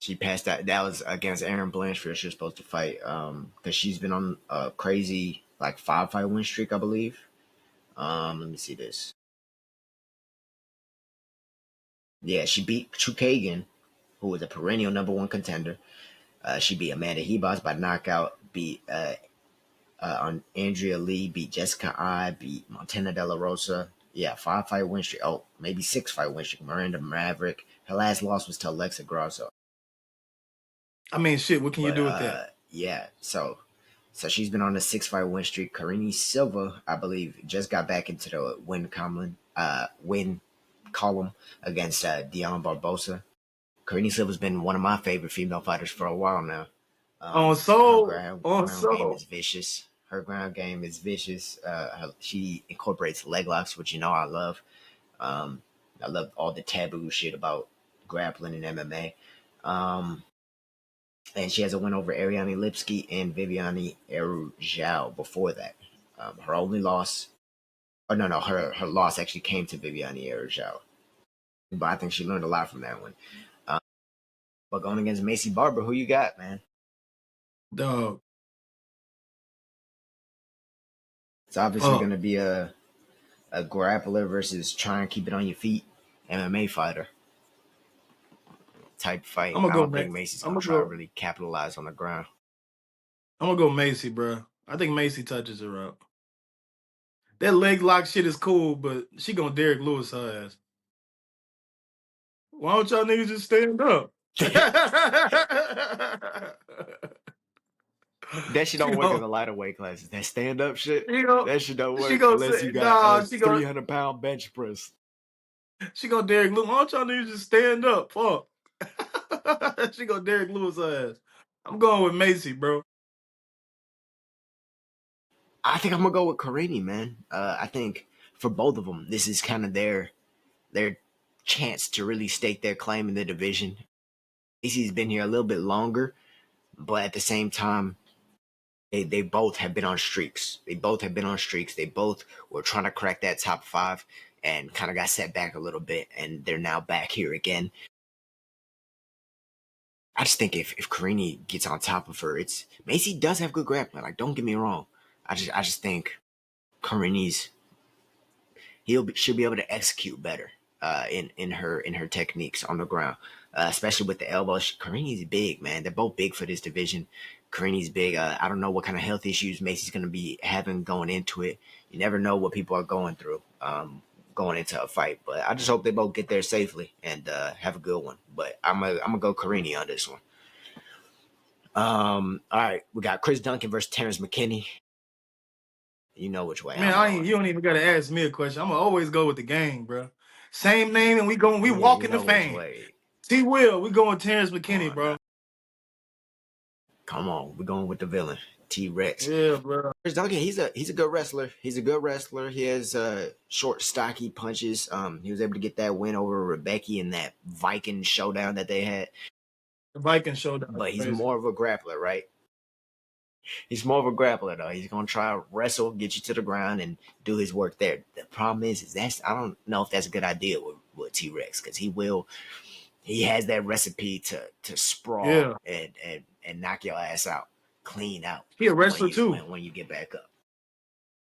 She passed out. That was against Aaron Blanchfield. She was supposed to fight because she's been on a crazy like 5-fight win streak, I believe. Let me see this. Yeah, she beat Chukagan, who was a perennial number one contender. She beat Amanda Hebos by knockout. Beat on Andrea Lee, beat Jessica I, beat Montana De La Rosa. Yeah, 5-fight win streak. Oh, maybe 6-fight win streak. Miranda Maverick. Her last loss was to Alexa Grasso. I mean, shit. What can you But do with that? yeah, so she's been on a 6-fight win streak. Karine Silva, I believe, just got back into the win column against Dion Barbosa. Karine Silva's been one of my favorite female fighters for a while now. On Her soul, on ground game soul. is vicious. She incorporates leg locks, which you know I love. I love all the taboo shit about grappling and MMA. And she has a win over Ariane Lipsky and Viviane Arujau before that. Her only loss, no, her loss actually came to Viviane Arujau. But I think she learned a lot from that one. But going against Macy Barber, who you got, man? Dog. It's obviously going to be a grappler versus try and keep it on your feet MMA fighter type fight. I'm gonna I go. don't think Macy's I'm going gonna to try to go. really capitalize on the ground. I'm gonna go Macy, bro. I think Macy touches her up. That leg lock shit is cool, but she gonna Derek Lewis her ass. Why don't y'all niggas just stand up? That shit she don't work in gonna, the lighter weight classes. That stand up shit, she gonna, that shit don't she work gonna unless say, you got nah, a 300-pound bench press. she gonna Derek Lewis. Why don't y'all niggas just stand up? Fuck. She gonna Derek Lewis her ass. I'm going with Macy, bro. I think I'm gonna go with Karine, man. I think for both of them, this is kind of their chance to really stake their claim in the division. Macy's been here a little bit longer, but at the same time, they both have been on streaks. They both were trying to crack that top 5 and kind of got set back a little bit, and they're now back here again. I just think if Karine gets on top of her, Macy does have good grappling. Like, don't get me wrong. I just think Karine's she'll be able to execute better in her techniques on the ground, especially with the elbows. Karine's big, man. They're both big for this division. Karine's big. I don't know what kind of health issues Macy's going to be having going into it. You never know what people are going through going into a fight. But I just hope they both get there safely and have a good one. But I'm gonna go Karine on this one. All right, we got Chris Duncan versus Terrence McKinney. You know which way Man, I'm going. you don't even gotta ask me a question. I'm gonna always go with the gang, bro. Same name, and we You walking the know which fame. way. T. Will, we going Terrence McKinney, Oh, bro. Come on, we're going with the villain, T-Rex. Yeah, bro. Chris Duncan, he's a good wrestler. He's a good wrestler. He has short, stocky punches. He was able to get that win over Rebecca in that Viking showdown that they had. The Viking showdown. But he's Crazy. more of a grappler, right? He's more of a grappler though. He's gonna try to wrestle, get you to the ground, and do his work there. The problem is that's I don't know if that's a good idea with T-Rex because he has that recipe to sprawl and knock your ass out, clean out. He a wrestler too. When you get back up.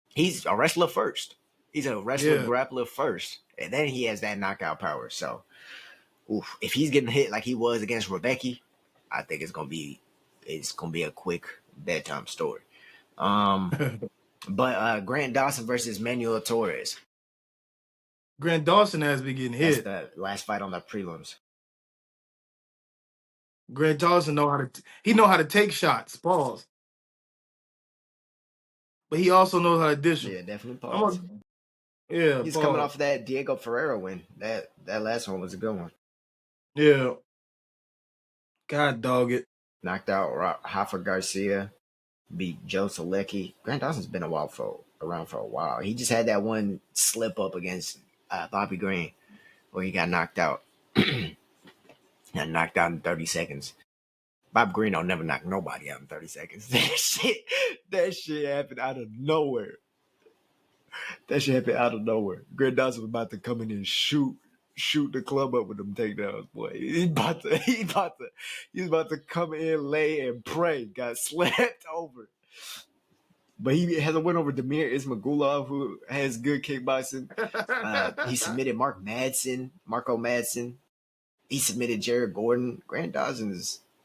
He's a wrestler first. He's a wrestler grappler first. And then he has that knockout power. So if he's getting hit like he was against Rebecca, I think it's gonna be a quick bedtime story. But Grant Dawson versus Manuel Torres. Grant Dawson has been getting hit. That's the last fight on the prelims. Grant Dawson know how to take shots. Pause. But he also knows how to dish them. Yeah, definitely pause. He's coming off of that Diego Ferreira win. That last one was a good one. Yeah. God dog it. Knocked out Rafa Garcia. Beat Joe Solecki. Grant Dawson's been around for a while. He just had that one slip up against Bobby Green where he got knocked out. Got knocked out in 30 seconds. Bob Green don't never knock nobody out in 30 seconds. That shit happened out of nowhere. Grant Dawson was about to come in and shoot the club up with them takedowns, boy. He was about to come in, lay, and pray. Got slapped over. But he has a win over Damir Ismagulov, who has good kickboxing. He submitted Marco Madsen. He submitted Jared Gordon. Grant Dawson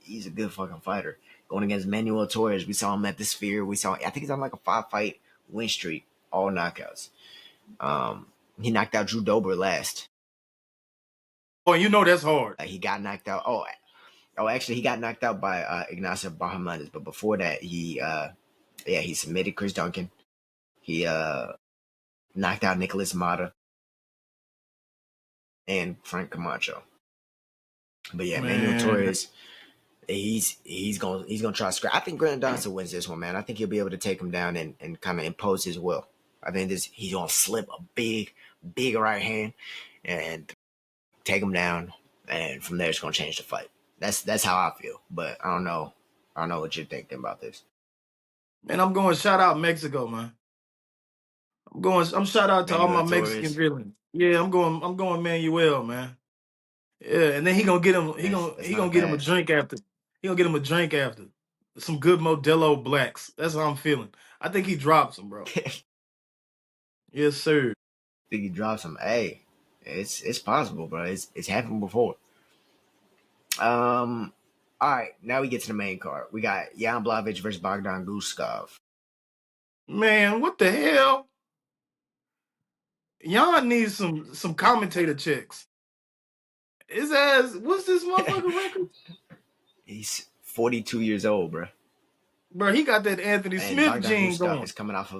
he's a good fucking fighter. Going against Manuel Torres, we saw him at the Sphere. I think he's on like a 5-fight win streak, all knockouts. He knocked out Drew Dober last. Oh, you know that's hard. He got knocked out. Actually, he got knocked out by Ignacio Bahamondes. But before that, he submitted Chris Duncan. He knocked out Nicholas Mata and Frank Camacho. But yeah, Manuel Torres, he's gonna try to scrap. I think Grant Dawson wins this one, man. I think he'll be able to take him down and kind of impose his will. I think he's gonna slip a big right hand and take him down, and from there it's gonna change the fight. That's how I feel. But I don't know what you're thinking about this. Man, I'm going shout out Mexico, man. I'm shout out to Manuel all my Torres. Mexican villains. Yeah, I'm going Manuel, man. Yeah, and then he gonna get him. He gonna get him a drink after. He gonna get him a drink after. Some good Modelo Blacks. That's how I'm feeling. I think he drops him, bro. Yes, sir. Think he drops him? Hey, it's possible, bro. It's happened before. All right, now we get to the main card. We got Jan Blachowicz versus Bogdan Guskov. Man, what the hell? Jan needs some commentator checks. His ass, what's this motherfucker record? He's 42 years old, bro. Bro, he got that Anthony Smith gene going. Guskov is coming off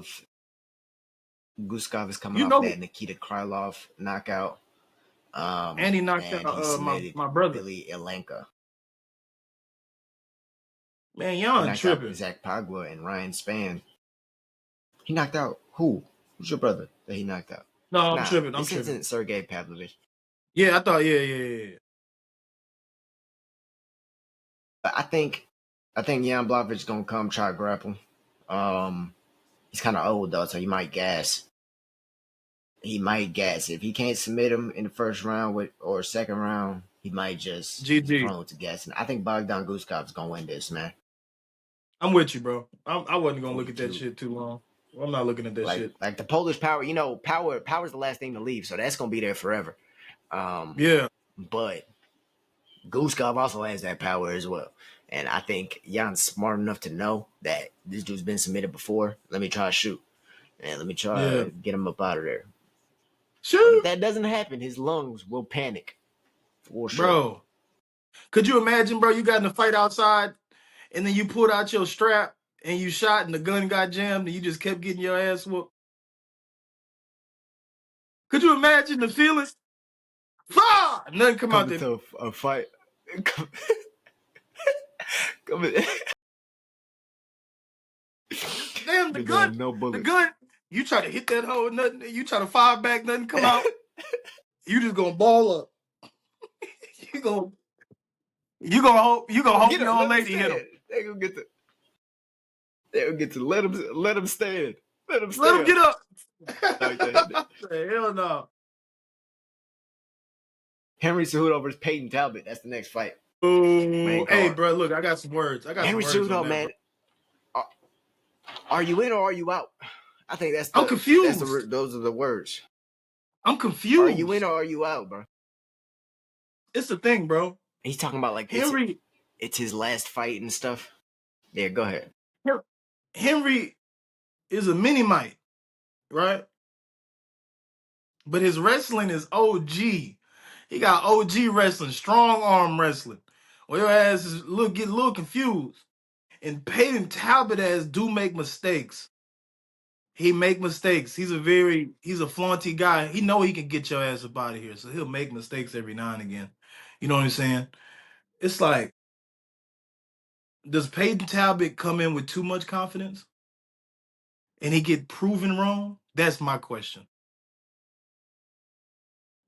that Nikita Krylov knockout. And he knocked out my brother. Billy Elenka. Man, Jan tripping. Zach Pagua and Ryan Spann. He knocked out who? Who's your brother that he knocked out? No, I'm tripping. This isn't Sergey Pavlovich. Yeah, I thought. Yeah. I think Jan Blachowicz is gonna come try to grapple. He's kind of old though, so he might gas. If he can't submit him in the first round or second round, he might just throw it to gas. And I think Bogdan Guskov is gonna win this, man. I'm with you, bro. I wasn't gonna look at that shit too long. I'm not looking at that shit. Like the Polish power, power is the last thing to leave, so that's gonna be there forever. Yeah. But Guskov also has that power as well. And I think Jan's smart enough to know that this dude's been submitted before. Let me try to shoot. And let me try to get him up out of there. Shoot. If that doesn't happen, his lungs will panic. For sure. Bro, could you imagine, bro, you got in a fight outside and then you pulled out your strap and you shot and the gun got jammed and you just kept getting your ass whooped? Could you imagine the feelings? Fuck! Nothing come out coming there. to a fight. Coming. Damn, the gun. No The bullets. gun. You try to hit that hole, nothing. You try to fire back, nothing come out. You just gonna ball up. you gonna you gonna hope Get your up. old Let him lady hit stand. him. They gonna get to. They gonna get to let him stand. Let him Let him stand. get up. Like that. Hell no. Henry Cejudo versus Payton Talbott. That's the next fight. Oh, Main hey, card. bro, look, I got some words. I got some Henry words on Cejudo, that, bro. man. Are you in or are you out? I think I'm confused. those are the words. I'm Are you in confused. or are you out, bro? It's the thing, bro. He's talking about like Henry it's his last fight and stuff. Yeah, go ahead. Henry is a mini might, right? But his wrestling is OG. He got OG wrestling, strong arm wrestling. Well, your ass is get a little confused. And Peyton Talbot ass do make mistakes. He make mistakes. He's a flaunty guy. He know he can get your ass up out of here. So he'll make mistakes every now and again. You know what I'm saying? It's like, does Peyton Talbot come in with too much confidence and he get proven wrong? That's my question.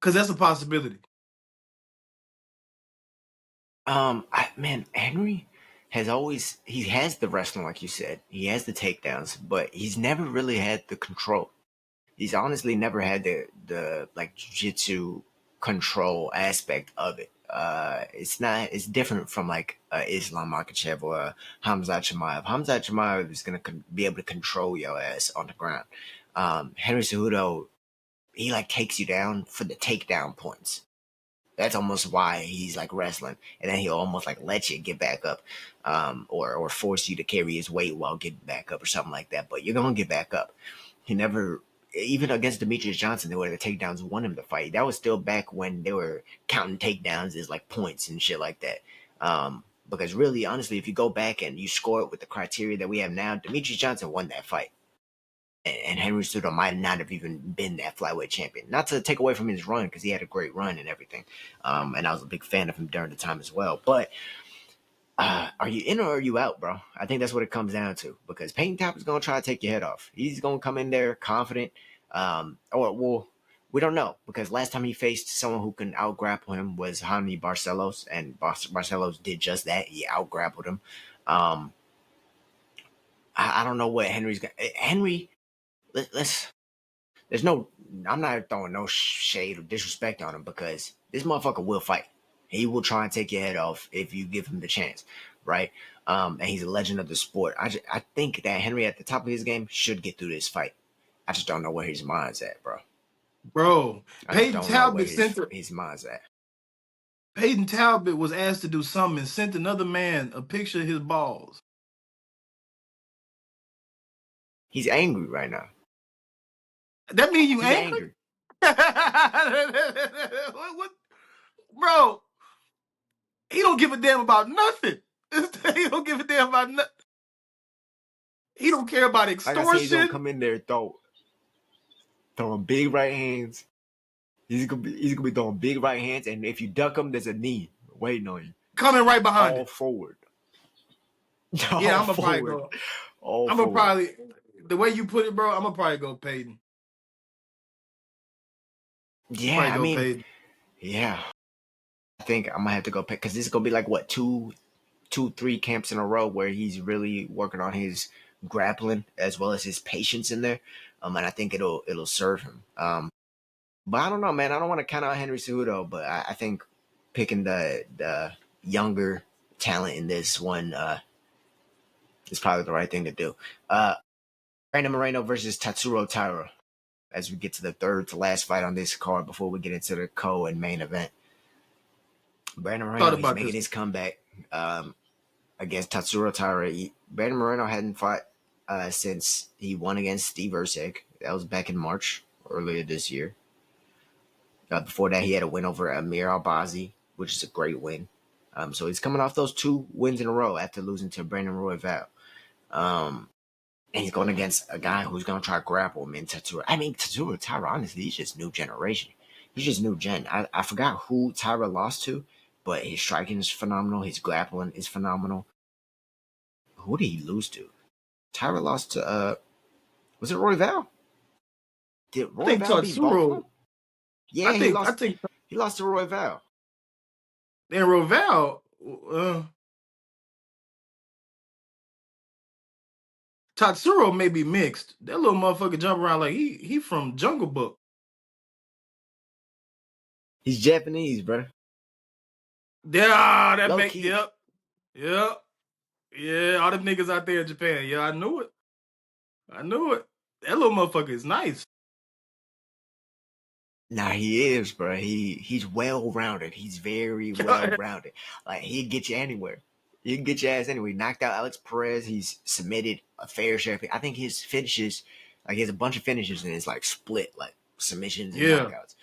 Because that's a possibility. Man, Henry he has the wrestling, like you said. He has the takedowns, but he's never really had the control. He's honestly never had the like jiu-jitsu control aspect of it. It's different from like Islam Makhachev or Hamzat Chimaev. Hamzat Chimaev is gonna be able to control your ass on the ground. Henry Cejudo, he like takes you down for the takedown points. That's almost why he's like wrestling, and then he'll almost like let you get back up, or force you to carry his weight while getting back up or something like that. But you're gonna get back up. He never, even against Demetrius Johnson, where the takedowns won him the fight. That was still back when they were counting takedowns as like points and shit like that. Because really, honestly, if you go back and you score it with the criteria that we have now, Demetrius Johnson won that fight. And Henry Cejudo might not have even been that flyweight champion. Not to take away from his run, because he had a great run and everything. And I was a big fan of him during the time as well. But are you in or are you out, bro? I think that's what it comes down to. Because Payton Talbot's going to try to take your head off. He's going to come in there confident. We don't know. Because last time he faced someone who can out-grapple him was Jaime Barcelos. And Barcelos did just that. He out-grappled him. I don't know what Henry's got. Henry... I'm not throwing no shade or disrespect on him, because this motherfucker will fight. He will try and take your head off if you give him the chance, right? And he's a legend of the sport. I think that Henry at the top of his game should get through this fight. I just don't know where his mind's at, bro. Bro, I just Peyton don't know where Talbot sent his mind's at. Peyton Talbot was asked to do something and sent another man a picture of his balls. He's angry right now. That mean you He's angry? what? Bro, he don't give a damn about nothing. He don't give a damn about nothing. He don't care about Like I said, he's gonna extortion. come in there throwing big right hands. He's gonna be throwing big right hands, and if you duck him, there's a knee waiting on you. Coming right behind All it. forward. Yeah, All I'm gonna probably forward. go. All I'm gonna forward. probably, the way you put it, bro, I'm gonna probably go Peyton. Yeah, Probably I go mean, Peyton. yeah. I think I'm gonna have to go pick, because this is gonna be like what, 3 camps in a row where he's really working on his grappling as well as his patience in there. And I think it'll serve him. But I don't know, man. I don't want to count out Henry Cejudo, but I think picking the younger talent in this one is probably the right thing to do. Brandon Moreno versus Tatsuro Taira, as we get to the third to last fight on this card before we get into the co and main event. Brandon Thought Moreno, he's about making this. his comeback against Tatsuro Taira. Brandon Moreno hadn't fought since he won against Steve Erceg. That was back in March, earlier this year. Before that, he had a win over Amir Albazi, which is a great win. So he's coming off those 2 wins in a row after losing to Brandon Royval. And he's going against a guy who's going to try to grapple him in Tatsuro. I mean, Tatsuro Taira, honestly, he's just new generation. he's just new gen. I forgot who Taira lost to, but his striking is phenomenal. His grappling is phenomenal. Who did he lose to? Taira lost to was it Royval? Did I think Royval beat Tatsuro. Volkanovski? Yeah, I think he lost to Royval. then Roval. Tatsuro may be mixed. That little motherfucker jump around like he from Jungle Book. He's Japanese, bro. Yeah, that Low make key. yep. Yeah, all the niggas out there in Japan. Yeah, I knew it. That little motherfucker is nice. Nah, he is, bro. He's well rounded. He's very well rounded. Like he'd get you anywhere. He can get your ass anywhere. He knocked out Alex Perez. He's submitted a fair share. I think his finishes, like he has a bunch of finishes and it's like split, like submissions and knockouts,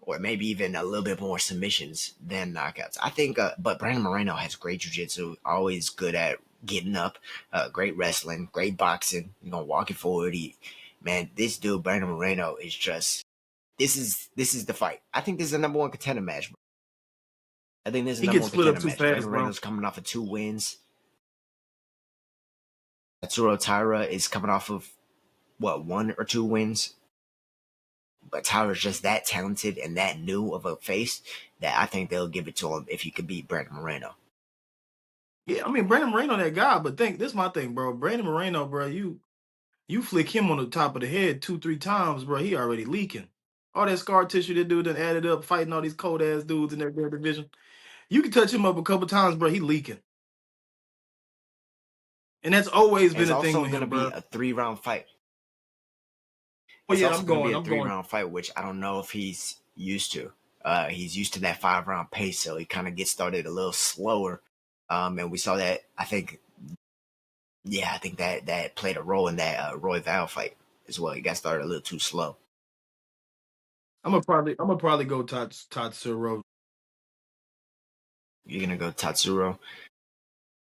or maybe even a little bit more submissions than knockouts. I think, but Brandon Moreno has great jiu-jitsu. Always good at getting up. Great wrestling. Great boxing. You know, walking forward. Man, this dude Brandon Moreno is just. This is the fight. I think this is the number one contender match, bro. I think this is the number one contender match. Brandon Moreno's coming off of 2 wins. Tatsuro Taira is coming off of, 1 or 2 wins? But Taira's just that talented and that new of a face that I think they'll give it to him if he could beat Brandon Moreno. Yeah, I mean, Brandon Moreno that guy, but this is my thing, bro. Brandon Moreno, bro, you flick him on the top of the head 2-3 times, bro, he already leaking. All that scar tissue that dude done added up fighting all these cold-ass dudes in their division. You can touch him up a couple times, bro, he leaking. And that's always been a thing with him, bro. It's also going to be a 3-round fight. Oh, yeah, I'm going. It's also going to be a 3-round fight, which I don't know if he's used to. He's used to that 5-round pace, so he kind of gets started a little slower. And we saw that, I think that played a role in that Royval fight as well. He got started a little too slow. I'm gonna probably go Tatsuro. You're gonna go Tatsuro.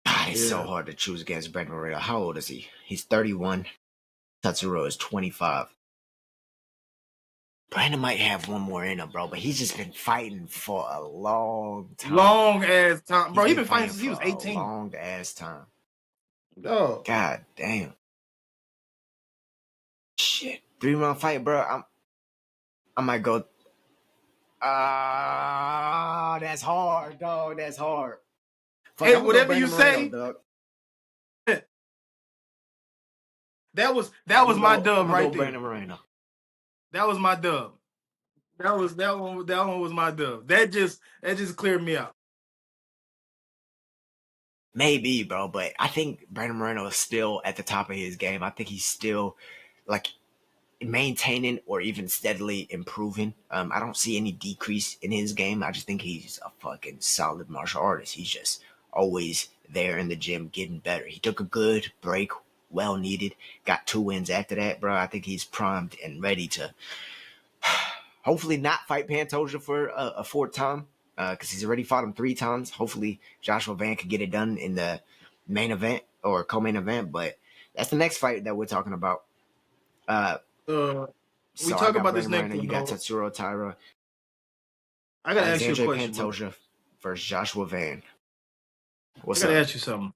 God, it's so hard to choose against Brandon Moreno. How old is he? He's 31. Tatsuro is 25. Brandon might have one more in him, bro, but he's just been fighting for a long time. Long ass time, bro. He's been fighting since he was 18. Long ass time. Oh. God damn. Shit. 3-round fight, bro. I might go. That's hard, dog. That's hard. Fuck, hey, whatever you say. That was my dub right there. Brandon Moreno. That was my dub. That one was my dub. That just cleared me out. Maybe, bro, but I think Brandon Moreno is still at the top of his game. I think he's still like maintaining or even steadily improving. I don't see any decrease in his game. I just think he's a fucking solid martial artist. He's just always there in the gym getting better. He took a good break, well needed, got 2 wins after that, bro. I think he's primed and ready to hopefully not fight Pantoja for a 4th time, because he's already fought him 3 times. Hopefully Joshua Van could get it done in the main event or co-main event, but that's the next fight that we're talking about. We talk about this next one. You got Tatsuro Taira. I gotta ask you a question. Pantoja versus Joshua Van. I gotta ask you something.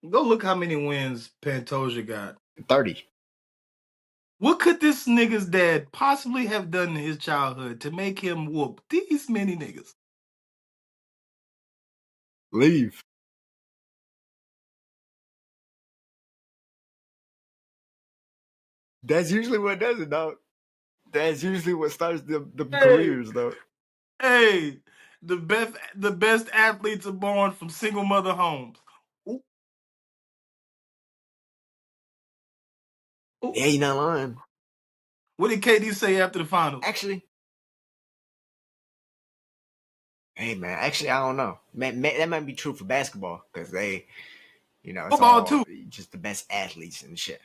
Go look how many wins Pantoja got. 30. What could this nigga's dad possibly have done in his childhood to make him whoop these many niggas? Leave. That's usually what does it, dog. That's usually what starts the careers, though. Hey, the best athletes are born from single mother homes. Ooh. Ooh. Yeah, you're not lying. What did KD say after the finals? Actually, hey man, I don't know. Man, that might be true for basketball because they, it's football too. Just the best athletes and shit.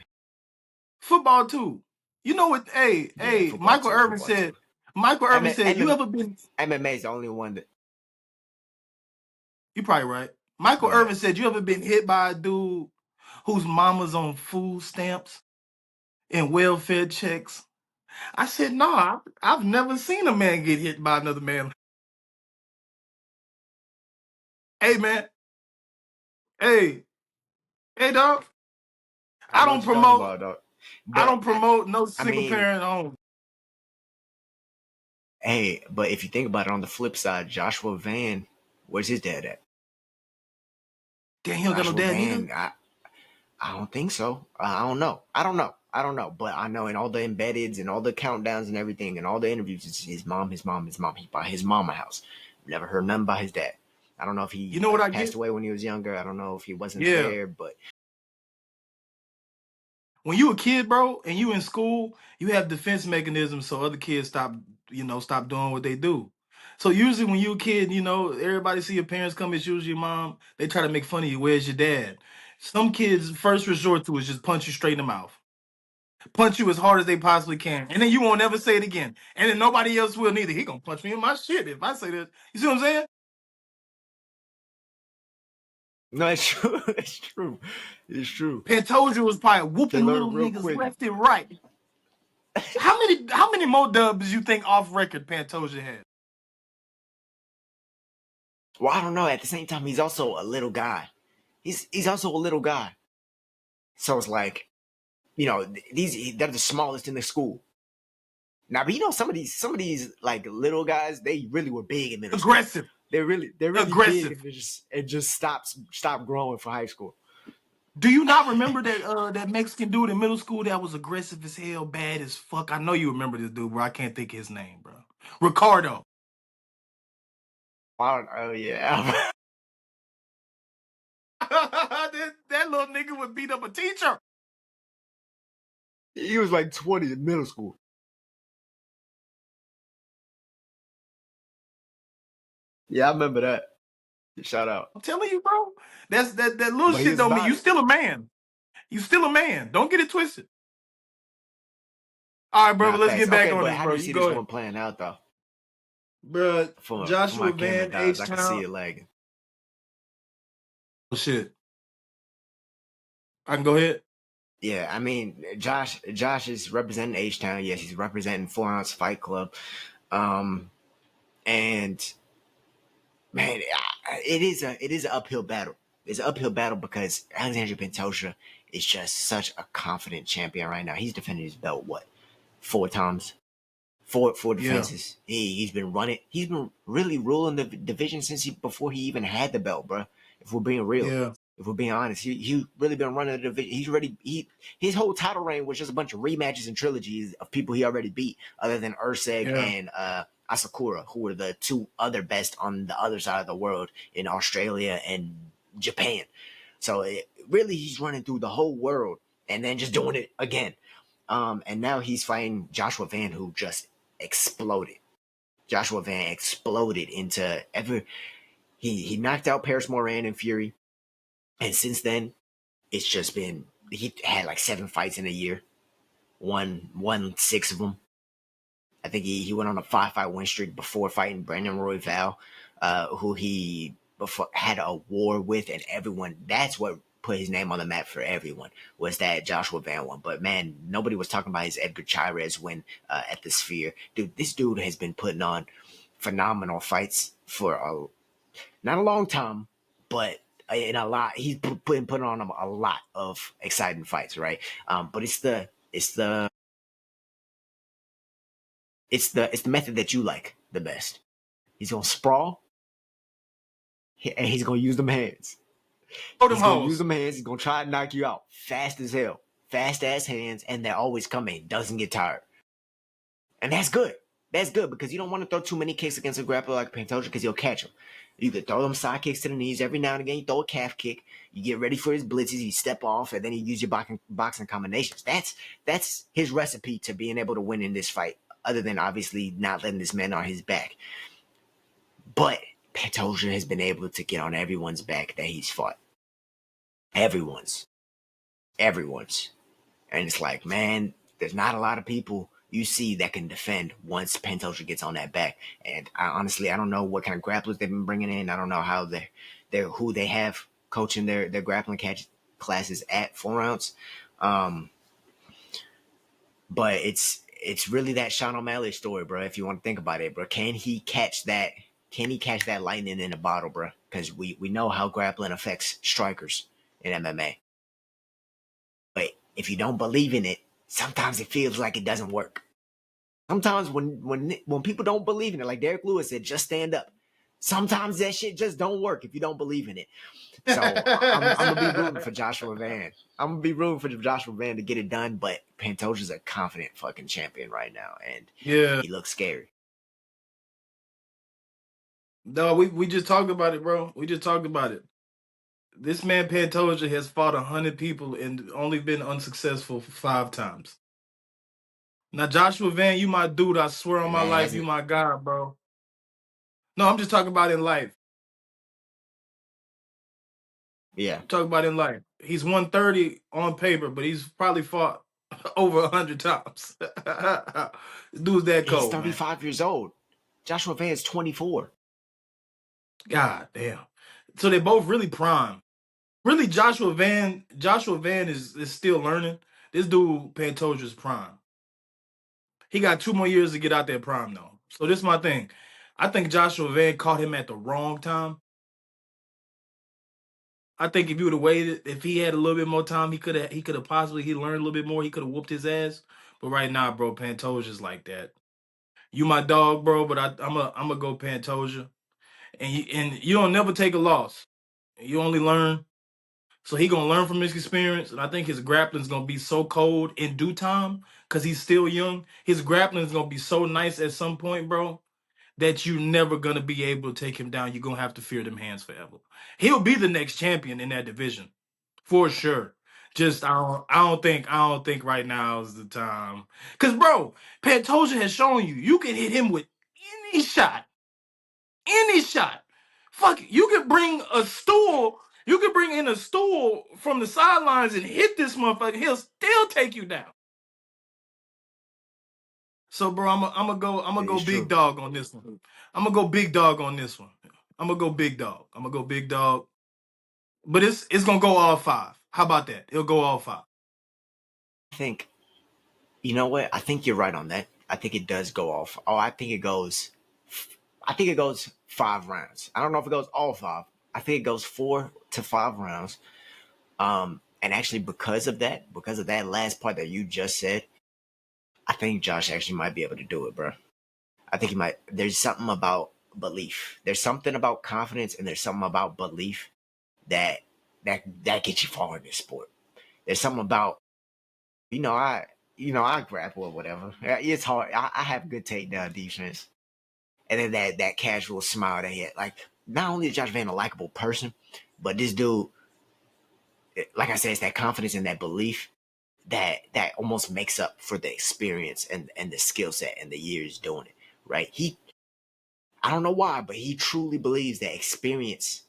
Football too. You know what? Hey, Michael Irvin said. Michael Irvin said, "You ever been?" MMA is the only one that. You're probably right. Michael Irvin said, "You ever been hit by a dude whose mama's on food stamps and welfare checks, I said, no, I've never seen a man get hit by another man. Hey, man. Hey, hey, dog. I I know don't what you're talking promote. about, dog. I But don't promote no I single mean, parent home. hey, but if you think about it, on the flip side, Joshua Van, where's his dad at? Damn, he don't got no Joshua dad neither. Van, I don't think so. I don't know. I don't know. But I know in all the embeddeds and all the countdowns and everything and all the interviews, it's his mom, his mom, his mom. He bought his mom a house. Never heard nothing about his dad. I don't know if You he know what I passed get? away when he was younger. I don't know if he wasn't Yeah. there, but When you a kid, bro, and you in school, you have defense mechanisms so other kids stop doing what they do. So usually when you a kid, everybody see your parents come, it's usually your mom. They try to make fun of you. Where's your dad? Some kids' first resort to is just punch you straight in the mouth. Punch you as hard as they possibly can. And then you won't ever say it again. And then nobody else will neither. He gonna punch me in my shit if I say this. You see what I'm saying? no, it's true. It's true. It's true. Pantoja was probably They whooping learn little real niggas quick. left and right. How many more dubs you think off record Pantoja had? Well, I don't know. At the same time, he's also a little guy. He's also a little guy. So it's like, they're the smallest in the school. Now, but some of these like little guys, they really were big in middle school. Aggressive. They're really big Aggressive. and just stop growing for high school. Do you not remember that Mexican dude in middle school that was aggressive as hell, bad as fuck? I know you remember this dude, bro. I can't think of his name, bro. Ricardo. Oh yeah. that little nigga would beat up a teacher. He was like 20 in middle school. Yeah, I remember that. Shout out. I'm telling you, bro. That little But he shit was don't mean about you it. still a man. You still a man. Don't get it twisted. All right, bro. Nah, But let's facts. get back Okay, on but this, how do bro. you You see go this ahead, one playing out though? bro. For my Joshua camera Van dogs, H I can see Town. it lagging. Oh shit. I can go ahead. Yeah, I mean, Josh is representing H Town. Yes, he's representing 4 Ounce Fight Club. Um, and man, it is an uphill battle. It's an uphill battle because Alexandre Pantoja is just such a confident champion right now. He's defended his belt what 4 times, four Yeah. defenses. He's been running. He's been really ruling the division since before he even had the belt, bro. If we're being real, Yeah. if we're being honest, he really been running the division. His whole title reign was just a bunch of rematches and trilogies of people he already beat, other than Urseg Yeah. and Asakura, who were the two other best on the other side of the world in Australia and Japan. So really, he's running through the whole world and then just doing it again. And now he's fighting Joshua Van, who just exploded. Joshua Van exploded into ever. He knocked out Paris Moran in Fury, and since then it's just been he had like 7 fights in a year, won 6 of them. I think he went on a 5 fight win streak before fighting Brandon Royval, who he before had a war with, and everyone. That's what put his name on the map for everyone was that Joshua Van one. But man, nobody was talking about his Edgar Chairez win at the Sphere. Dude, this dude has been putting on phenomenal fights for not a long time, but in a lot. He's putting on a lot of exciting fights, right? But it's the method that you like the best. He's gonna sprawl, and he's gonna use them hands. Throw them He's gonna use hoes. them hands. He's gonna try to knock you out fast as hell, fast ass hands, and they're always coming. Doesn't get tired, and that's good. That's good because you don't want to throw too many kicks against a grappler like Pantoja because he'll catch him. You could throw them side kicks to the knees every now and again. You throw a calf kick. You get ready for his blitzes. You step off, and then you use your boxing combinations. That's his recipe to being able to win in this fight. Other than obviously not letting this man on his back. But Pantoja has been able to get on everyone's back that he's fought. Everyone's. Everyone's. And it's like, man, there's not a lot of people you see that can defend once Pantoja gets on that back. And honestly, I don't know what kind of grapplers they've been bringing in. I don't know how they're who they have coaching their grappling classes at 4 Ounce. But it's really that Sean O'Malley story, bro. If you want to think about it, bro, can he catch that? Can he catch that lightning in a bottle, bro? Because we know how grappling affects strikers in MMA. But if you don't believe in it, sometimes it feels like it doesn't work. Sometimes when people don't believe in it, like Derek Lewis said, just stand up. Sometimes that shit just don't work if you don't believe in it. So I'm gonna be rooting for Joshua Van. I'm gonna be rooting for Joshua Van to get it done. But Pantoja's a confident fucking champion right now, and Yeah. he looks scary. No, we just talked about it, bro. We just talked about it. This man Pantoja has fought 100 people and only been unsuccessful 5 times. Now, Joshua Van, you my dude. I swear on my Man, life, you my God, bro. No, I'm just talking about in life. Yeah. Talk about in life. He's 130 on paper, but he's probably fought over 100 times. Dude's that He's cold, man. 35 years old. Joshua Van is 24. God damn. So they both really prime. Really, Joshua Van is still learning. This dude, Pantoja's prime. He got 2 more years to get out that prime, though. So this is my thing. I think Joshua Van caught him at the wrong time. I think if you would have waited, if he had a little bit more time, he could have possibly learned a little bit more. He could have whooped his ass. But right now, bro, Pantoja's like that. You my dog, bro, but I'm a go Pantoja. And you don't never take a loss. You only learn. So he gonna learn from his experience, and I think his grappling's gonna be so cold in due time because he's still young. His grappling's gonna be so nice at some point, bro, that you're never gonna be able to take him down. You're gonna have to fear them hands forever. He'll be the next champion in that division, for sure. Just I don't think right now is the time. Cause bro, Pantoja has shown you can hit him with any shot. Any shot. Fuck it. You could bring a stool. You could bring in a stool from the sidelines and hit this motherfucker. He'll still take you down. So, bro, I'm gonna go big dog on this one. I'm gonna go big dog on this one. I'm gonna go big dog. I'm gonna go big dog. But it's gonna go all 5. How about that? It'll go all 5. I think, you know what? I think you're right on that. I think it does go off. Oh, I think it goes 5 rounds. I don't know if it goes all 5. I think it goes 4 to 5 rounds. And actually because of that last part that you just said, I think Josh actually might be able to do it, bro. I think he might. There's something about belief. There's something about confidence, and there's something about belief that gets you far in this sport. There's something about, I grapple or whatever. It's hard. I have good takedown defense, and then that casual smile that he had. Like, not only is Josh Van a likable person, but this dude, like I said, it's that confidence and that belief that almost makes up for the experience and the skill set and the years doing it. Right? I don't know why, but he truly believes that experience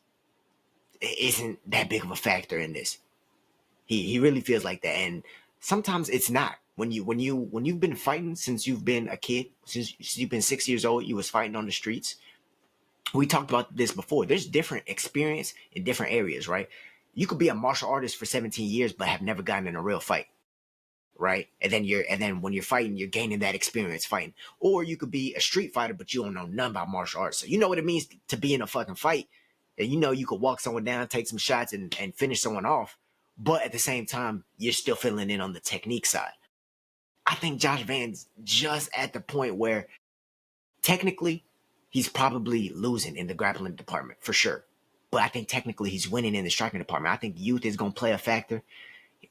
isn't that big of a factor in this. He really feels like that, and sometimes it's not. When you've been fighting since you've been a kid, since you've been 6 years old, you was fighting on the streets. We talked about this before. There's different experience in different areas, right? You could be a martial artist for 17 years but have never gotten in a real fight, right? And then when you're fighting, you're gaining that experience fighting. Or you could be a street fighter but you don't know nothing about martial arts, so you know what it means to be in a fucking fight. And you could walk someone down, take some shots, and finish someone off. But at the same time, you're still filling in on the technique side. I think Josh Van's just at the point where technically he's probably losing in the grappling department for sure. But I think technically he's winning in the striking department. I think youth is going to play a factor.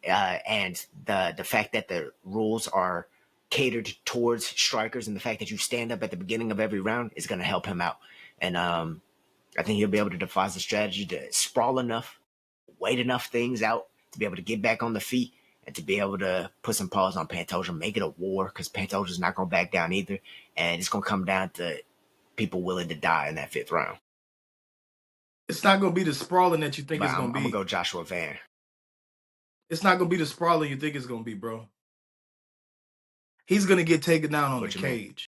And the fact that the rules are catered towards strikers and the fact that you stand up at the beginning of every round is going to help him out. And I think he'll be able to devise a strategy to sprawl enough, wait enough things out to be able to get back on the feet and to be able to put some pause on Pantoja, make it a war, because Pantoja's not going to back down either. And it's going to come down to people willing to die in that 5th round. It's not going to be the sprawling that you think it's going to be. I'm going to go Joshua Van. It's not going to be the sprawling you think it's going to be, bro. He's going to get taken down on the cage.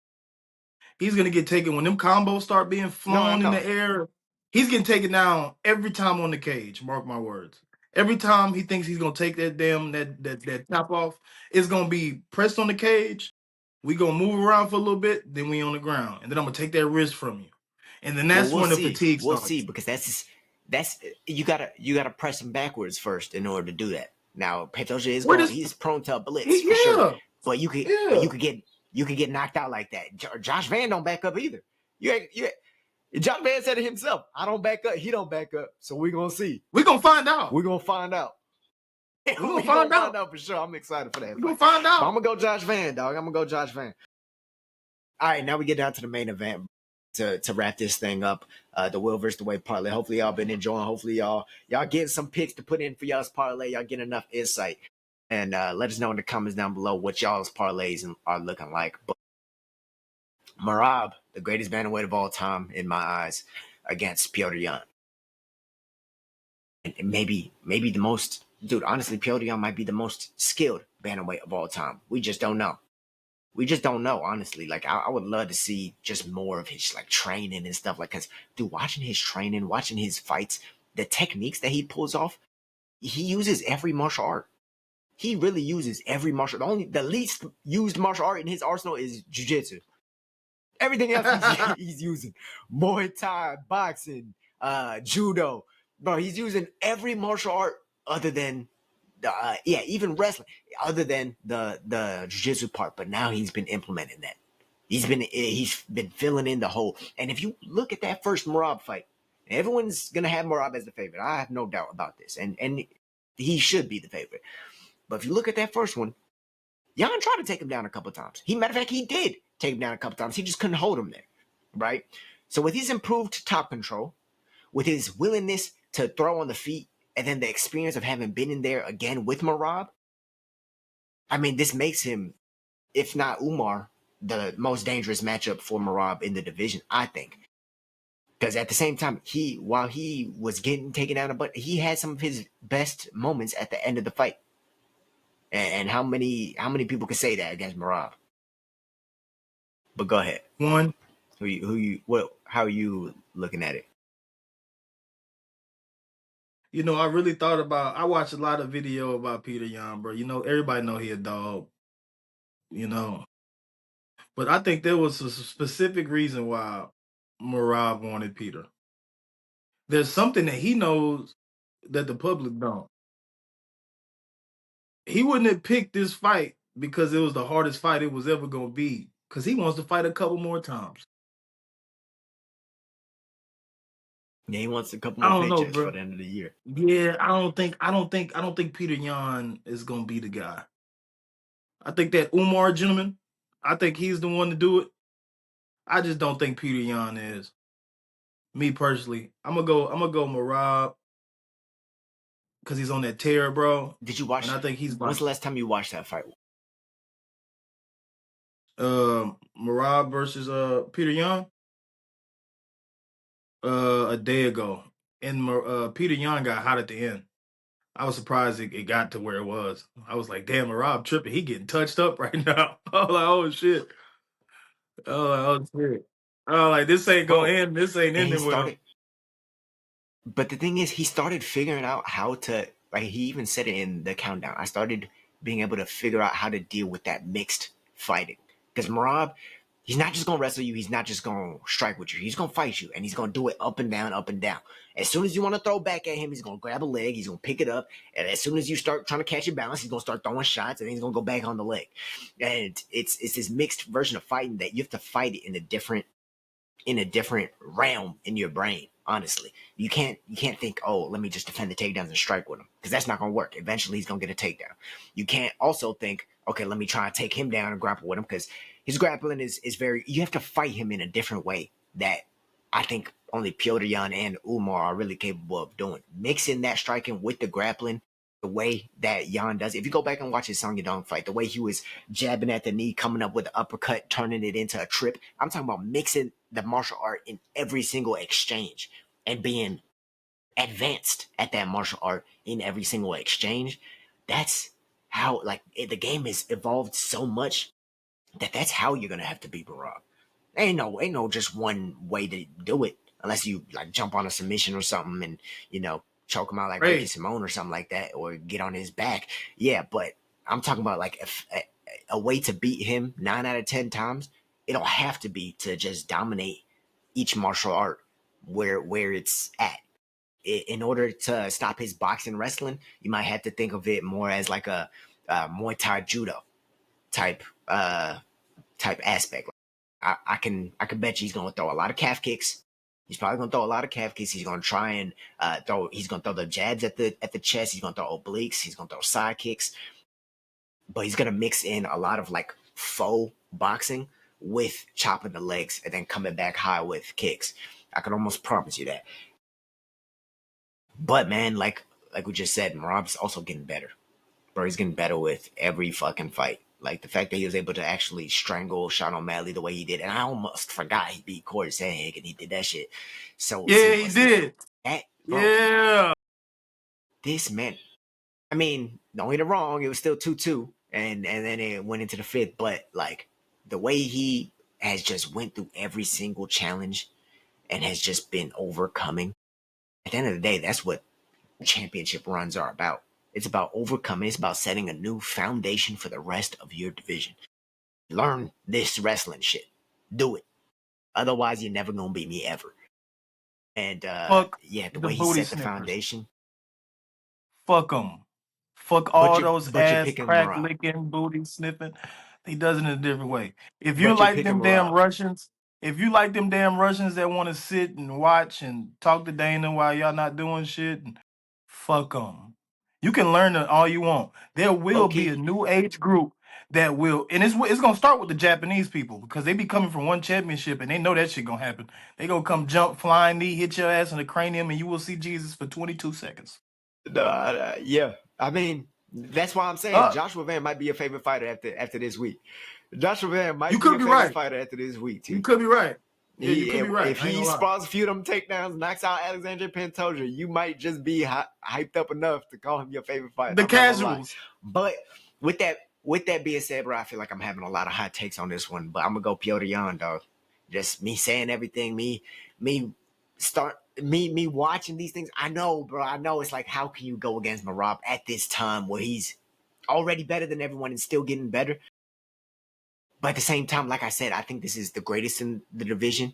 He's going to get taken when them combos start being flown in the air. He's getting taken down every time on the cage. Mark my words. Every time he thinks he's going to take that top off, it's going to be pressed on the cage. We gonna move around for a little bit, then we on the ground, and then I'm gonna take that wrist from you, and then that's we'll when the see. fatigue We'll starts. see, because that's you gotta press him backwards first in order to do that. Now Pantoja is he's prone to a blitz for sure, but you could get knocked out like that. Josh Van don't back up either. Josh Van said it himself. I don't back up. He don't back up. So we're gonna see. We're gonna find out. We're gonna find out. We're gonna find out for sure. I'm excited for that. We're gonna find out. But I'm gonna go Josh Van, dog. I'm gonna go Josh Van. All right, now we get down to the main event to wrap this thing up. The Will versus the Way parlay. Hopefully y'all been enjoying. Hopefully y'all getting some picks to put in for y'all's parlay. Y'all getting enough insight. And let us know in the comments down below what y'all's parlays are looking like. But Merab, the greatest bantamweight of all time in my eyes, against Petr Yan. And maybe the most, dude, honestly, Petr Yan might be the most skilled bantamweight of all time. We just don't know. We just don't know, honestly. Like, I would love to see just more of his, like, training and stuff. Like, because, dude, watching his training, watching his fights, the techniques that he pulls off, he uses every martial art. He really uses every martial art. The least used martial art in his arsenal is jiu-jitsu. Everything else he's using. Muay Thai, boxing, judo. Bro, he's using every martial art other than even wrestling, other than the jiu-jitsu part. But now he's been implementing that. He's been filling in the hole. And if you look at that first Marab fight, everyone's gonna have Marab as the favorite. I have no doubt about this. And he should be the favorite. But if you look at that first one, Yan tried to take him down a couple times. Matter of fact, he did take him down a couple times. He just couldn't hold him there, right? So with his improved top control, with his willingness to throw on the feet, and then the experience of having been in there again with Marab, I mean, this makes him, if not Umar, the most dangerous matchup for Marab in the division, I think. Because at the same time, while he was getting taken down, but he had some of his best moments at the end of the fight. And how many people could say that against Marab? But go ahead. One. How are you looking at it? You know, I really thought about. I watched a lot of video about Petr Yan, bro. You know, everybody know he a dog. You know, but I think there was a specific reason why Marab wanted Petr. There's something that he knows that the public don't. He wouldn't have picked this fight because it was the hardest fight it was ever going to be, because he wants to fight a couple more times. Yeah, he wants a couple more paychecks for the end of the year. Yeah, I don't think Petr Yan is going to be the guy. I think that Umar gentleman, I think he's the one to do it. I just don't think Petr Yan is. Me personally, I'm gonna go Marab because he's on that tear, bro. Did you watch? And I think he's. When's the last time you watched that fight? Marab versus Petr Yan. A day ago, and Petr Yan got hot at the end. I was surprised it got to where it was. I was like, damn, Marab tripping. He getting touched up right now. I was like, oh shit. Oh shit. Oh, like this ain't gonna end. This ain't ending well. But the thing is, he started figuring out how to, like, he even said it in the countdown. I started being able to figure out how to deal with that mixed fighting. Because Marab, he's not just going to wrestle you. He's not just going to strike with you. He's going to fight you. And he's going to do it up and down, up and down. As soon as you want to throw back at him, he's going to grab a leg. He's going to pick it up. And as soon as you start trying to catch your balance, he's going to start throwing shots. And then he's going to go back on the leg. And it's this mixed version of fighting that you have to fight it in a different realm in your brain. Honestly, you can't think, oh, let me just defend the takedowns and strike with him, because that's not going to work. Eventually, he's going to get a takedown. You can't also think, okay, let me try and take him down and grapple with him, because his grappling is very. You have to fight him in a different way that I think only Petr Yan and Umar are really capable of doing. Mixing that striking with the grappling, the way that Yan does. If you go back and watch his Yadong fight, the way he was jabbing at the knee, coming up with an uppercut, turning it into a trip. I'm talking about mixing the martial art in every single exchange and being advanced at that martial art in every single exchange. That's how, like, the game has evolved so much that's how you're gonna have to beat Marab. Ain't no just one way to do it, unless you like jump on a submission or something and, you know, choke him out like Ricky Simone or something like that, or get on his back. Yeah, but I'm talking about like a way to beat him 9 out of 10 times, it'll have to be to just dominate each martial art where it's at. In order to stop his boxing wrestling, you might have to think of it more as like a Muay Thai judo type aspect. I can bet you he's gonna throw a lot of calf kicks. He's probably gonna throw a lot of calf kicks. He's gonna try and throw. He's gonna throw the jabs at the chest. He's gonna throw obliques. He's gonna throw side kicks. But he's gonna mix in a lot of like faux boxing with chopping the legs and then coming back high with kicks. I can almost promise you that. But man, like we just said, Merab's also getting better. Bro, he's getting better with every fucking fight. Like the fact that he was able to actually strangle Sean O'Malley the way he did, and I almost forgot he beat Corey Sandhagen and he did that shit. So Yeah, he did. That, bro, Yeah. this man. I mean, don't get it wrong, it was still 2-2, and then it went into the fifth. But like the way he has just went through every single challenge and has just been overcoming. At the end of the day, that's what championship runs are about. It's about overcoming. It's about setting a new foundation for the rest of your division. Learn this wrestling shit. Do it. Otherwise, you're never gonna beat me ever. And the way he set the foundation. Fuck him. Fuck all those ass crack licking, booty sniffing. He does it in a different way. If you like them damn Russians, that want to sit and watch and talk to Dana while y'all not doing shit, fuck them. You can learn it all you want. There will be a new age group that will, and it's gonna start with the Japanese people because they be coming from one championship and they know that shit gonna happen. They gonna come jump, flying knee, hit your ass in the cranium, and you will see Jesus for 22 seconds. Yeah, I mean that's why I'm saying Joshua Van might be your favorite fighter after this week. Joshua Van might be your favorite fighter after this week too. You could be right. Yeah, you could be right. If he spawns a few of them takedowns, knocks out Alexandre Pantoja, you might just be hyped up enough to call him your favorite fighter. The casuals. But with that being said, bro, I feel like I'm having a lot of hot takes on this one. But I'm gonna go Petr Yan, dog. Just me saying everything, me watching these things. I know, bro. I know it's like, how can you go against Marab at this time where he's already better than everyone and still getting better? But at the same time, like I said, I think this is the greatest in the division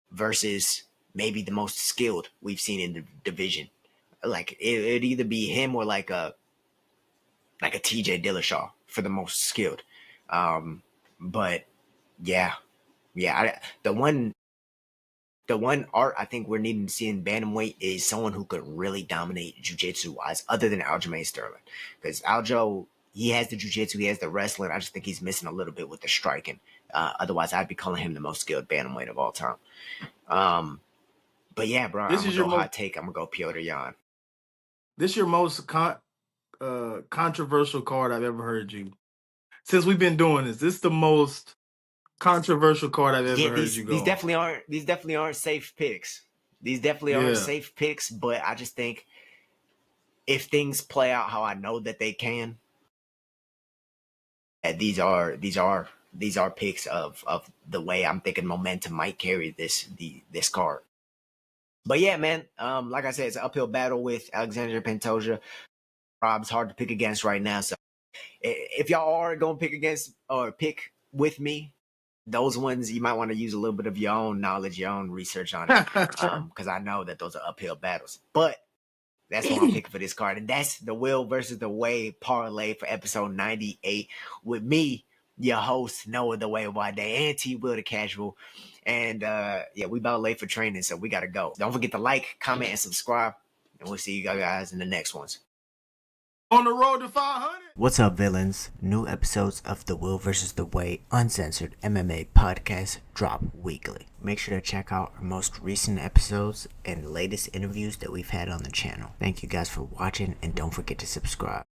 versus maybe the most skilled we've seen in the division. Like it'd either be him or like a TJ Dillashaw for the most skilled. But yeah, the one art I think we're needing to see in Bantamweight is someone who could really dominate jiu-jitsu wise, other than Aljamain Sterling, because Aljo, he has the jiu-jitsu, he has the wrestling. I just think he's missing a little bit with the striking. Otherwise, I'd be calling him the most skilled bantamweight of all time. But yeah, bro, I'm gonna go hot take. I'm gonna go Petr Yan. This is your most controversial card I've ever heard you. Since we've been doing this, this is the most controversial card I've ever heard you go. These definitely aren't safe picks. These definitely aren't safe picks. But I just think if things play out how I know that they can, these are picks of the way I'm thinking momentum might carry this card. But yeah, man, like I said, it's an uphill battle with Alexandre Pantoja. Rob's hard to pick against right now. So if y'all are going to pick against or pick with me, those ones you might want to use a little bit of your own knowledge, your own research on it, because I know that those are uphill battles. But that's what I'm picking for this card, and that's the Will versus the Way parlay for episode 98 with me, your host Noah the Way Wide Day, and T Will the Casual. And we about late for training, so we gotta go. Don't forget to like, comment, and subscribe, and we'll see you guys in the next ones. On the road to 500. What's up, villains? New episodes of the Will vs. the Way Uncensored MMA podcast drop weekly. Make sure to check out our most recent episodes and latest interviews that we've had on the channel. Thank you guys for watching, and don't forget to subscribe.